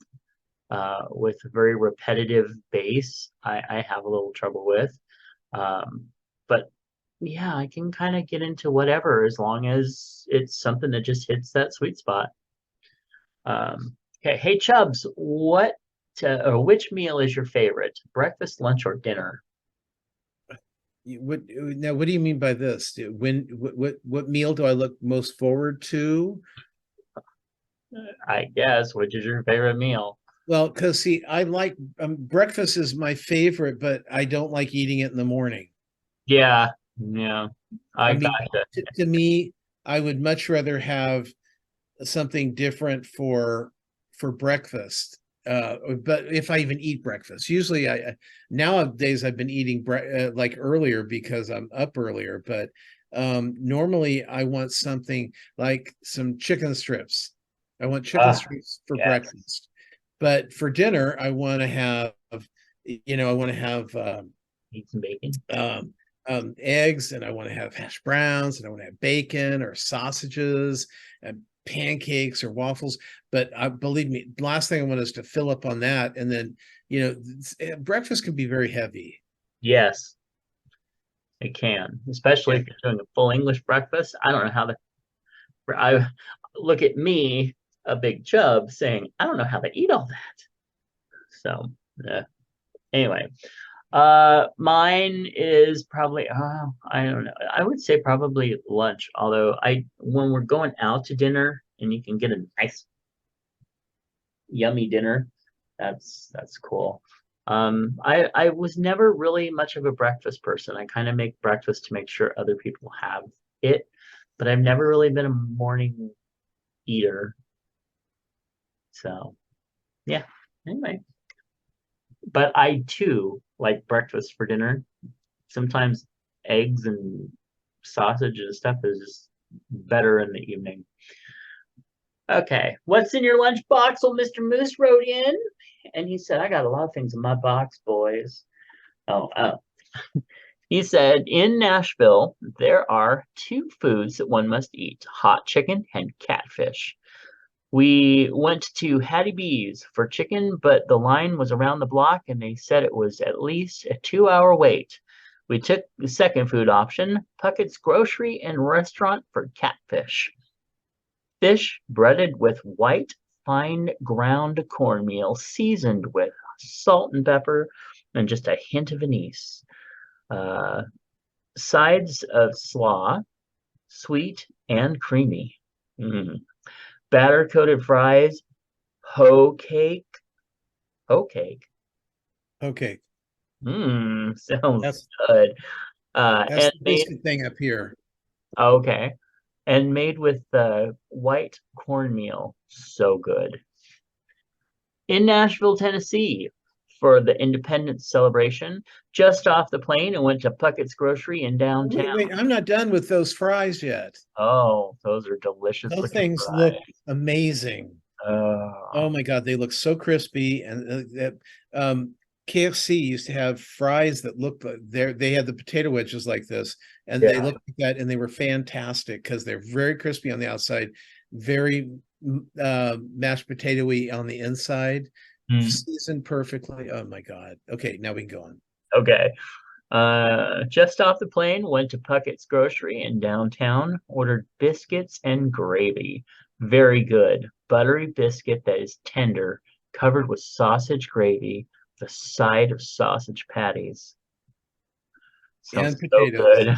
with very repetitive bass. I have a little trouble with. But yeah, I can kind of get into whatever as long as it's something that just hits that sweet spot. Okay, hey Chubbs, or which meal is your favorite? Breakfast, lunch, or dinner? What do you mean by this? What meal do I look most forward to? I guess, which is your favorite meal? Well, because see, I like breakfast is my favorite, but I don't like eating it in the morning. Yeah, yeah, I I mean, gotcha. to me, I would much rather have something different for breakfast. but if I even eat breakfast, usually nowadays I've been eating like earlier because I'm up earlier, but normally I want something like some chicken strips. I want chicken strips for yes. breakfast, but for dinner I want to have, Eat some bacon. Eggs, and I want to have hash browns, and I want to have bacon or sausages and pancakes or waffles. But believe me, the last thing I want is to fill up on that. And then, breakfast can be very heavy. Yes, it can, especially if you're doing a full English breakfast. I don't know how I look at me, a big chub, saying, I don't know how to eat all that. So, anyway, mine is probably, I don't know. I would say probably lunch. Although when we're going out to dinner and you can get a nice, yummy dinner, that's cool. I was never really much of a breakfast person. I kind of make breakfast to make sure other people have it, but I've never really been a morning eater. So, yeah. Anyway, but I too like breakfast for dinner. Sometimes eggs and sausage and stuff is just better in the evening. Okay, what's in your lunchbox? Well, Mr. Moose wrote in, and he said, I got a lot of things in my box, boys. Oh. He said, in Nashville, there are 2 foods that one must eat, hot chicken and catfish. We went to Hattie B's for chicken, but the line was around the block, and they said it was at least a 2-hour wait. We took the second food option, Puckett's Grocery and Restaurant, for catfish. Fish breaded with white, fine ground cornmeal, seasoned with salt and pepper and just a hint of anise. Sides of slaw, sweet and creamy. Batter-coated fries, hoe cake. Okay. Sounds good. That's the basic thing up here. Okay. And made with white cornmeal. So good. In Nashville, Tennessee, for the Independence celebration, just off the plane, and went to Puckett's Grocery in downtown. Wait, I'm not done with those fries yet. Oh, those are delicious. Those things look amazing. Oh my God, they look so crispy. And KFC used to have fries that looked like they had the potato wedges like this, and they looked like that, and they were fantastic because they're very crispy on the outside, very mashed potato-y on the inside, seasoned perfectly. Oh my God. Okay, now we can go on. Okay. Just off the plane, went to Puckett's Grocery in downtown, ordered biscuits and gravy. Very good. Buttery biscuit that is tender, covered with sausage gravy, the side of sausage patties. Sounds and potatoes. So good.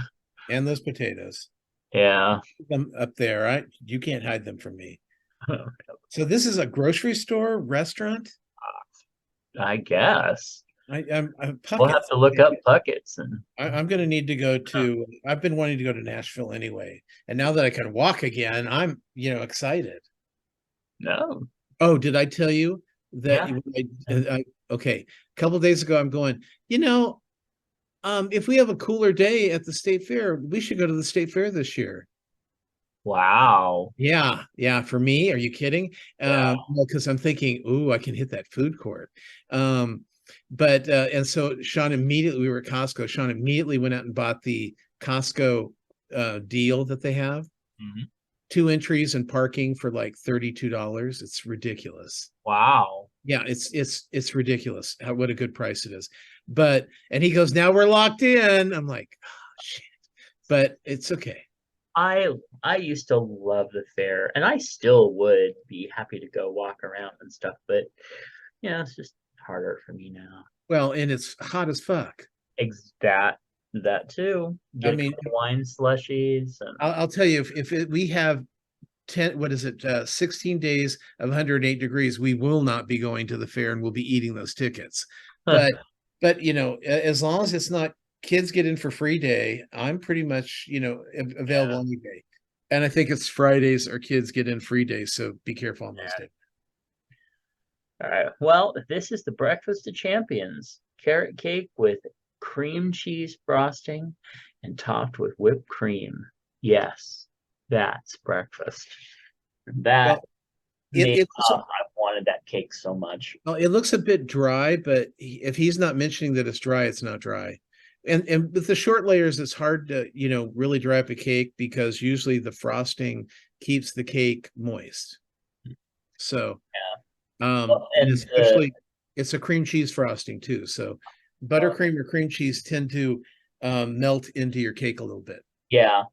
And those potatoes. Yeah. Them up there, right? You can't hide them from me. So this is a grocery store restaurant? I guess. I'm we'll have to look up Puckett's. And I'm going to need to go to, I've been wanting to go to Nashville anyway. And now that I can walk again, I'm, excited. No. Oh, did I tell you that? Yeah. Okay. A couple of days ago, I'm going, if we have a cooler day at the state fair, we should go to the state fair this year. Wow. Yeah. Yeah. For me, are you kidding? Because I'm thinking, ooh, I can hit that food court. But and so Sean immediately, we were at Costco. Sean immediately went out and bought the Costco deal that they have. 2 entries and parking for like $32. It's ridiculous. Wow. Yeah, it's ridiculous what a good price it is. And he goes, now we're locked in. I'm like, oh shit. But it's okay. I used to love the fair, and I still would be happy to go walk around and stuff, but it's just harder for me now. Well, and it's hot as fuck. That too. Get wine slushies. And I'll tell you, if we have 16 days of 108 degrees, we will not be going to the fair, and we'll be eating those tickets. But as long as it's not kids get in for free day, I'm pretty much available any day. And I think it's Fridays or kids get in free days, so be careful on those days. All right. Well, this is the breakfast of champions. Carrot cake with cream cheese frosting and topped with whipped cream. Yes, that's breakfast. That made I wanted that cake so much. Well, it looks a bit dry, but if he's not mentioning that it's dry, it's not dry. And with the short layers, it's hard to, really dry up a cake because usually the frosting keeps the cake moist. So, and it's usually it's a cream cheese frosting too. So buttercream or cream cheese tend to melt into your cake a little bit. Yeah.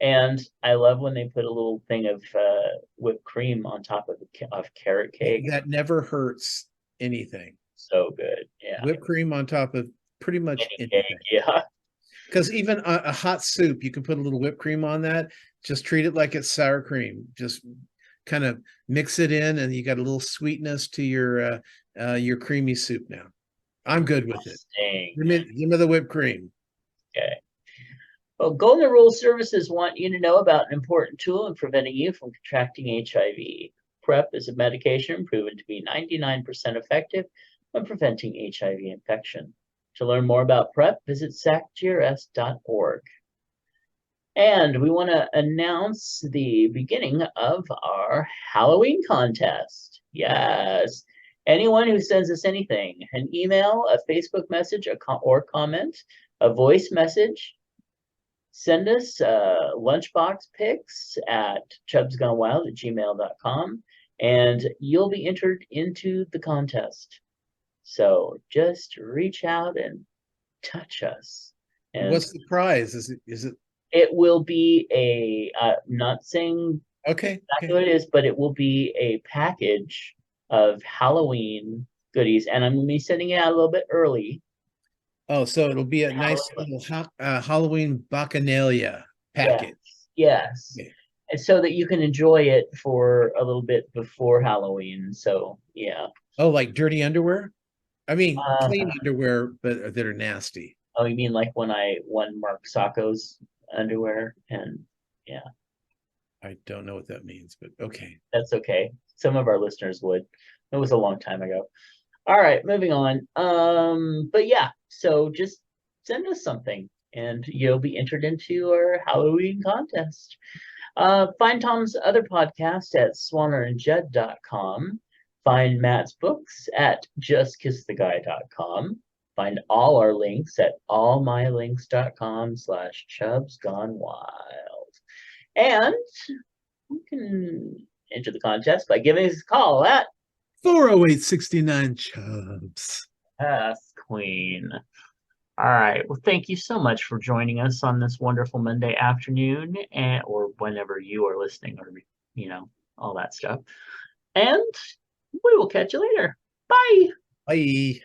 And I love when they put a little thing of whipped cream on top of carrot cake. That never hurts anything. So good. Yeah. Whipped cream on top of pretty much anything. Yeah. Because even a hot soup, you can put a little whipped cream on that. Just treat it like it's sour cream. Just kind of mix it in, and you got a little sweetness to your creamy soup now. I'm good with it. Give me the whipped cream. Okay. Well, Golden Rule Services want you to know about an important tool in preventing you from contracting HIV. PrEP is a medication proven to be 99% effective when preventing HIV infection. To learn more about PrEP, visit sacgrs.org. And we want to announce the beginning of our Halloween contest. Yes. Anyone who sends us anything, an email, a Facebook message, or comment, a voice message, send us lunchbox pics at ChubsGW501@gmail.com, and you'll be entered into the contest. So just reach out and touch us. And what's the prize? Is it? It will be a not saying exactly what it is, but it will be a package of Halloween goodies, and I'm going to be sending it out a little bit early. Oh, so it'll be a nice little Halloween bacchanalia package. Yes. Okay. And so that you can enjoy it for a little bit before Halloween. So yeah. Oh, like dirty underwear? I mean, clean underwear, but that are nasty. Oh, you mean like when I won Mark Sacco's underwear? And yeah. I don't know what that means, but okay. That's okay. Some of our listeners would. It was a long time ago. All right, moving on. But yeah, so just send us something and you'll be entered into our Halloween contest. Find Tom's other podcast at swannerandjudd.com. Find Matt's books at justkisstheguy.com. Find all our links at allmylinks.com/chubsgonewild. And you can enter the contest by giving us a call at 408-69-CHUBS. Yes, Queen. All right. Well, thank you so much for joining us on this wonderful Monday afternoon, or whenever you are listening, or all that stuff. And we will catch you later. Bye. Bye.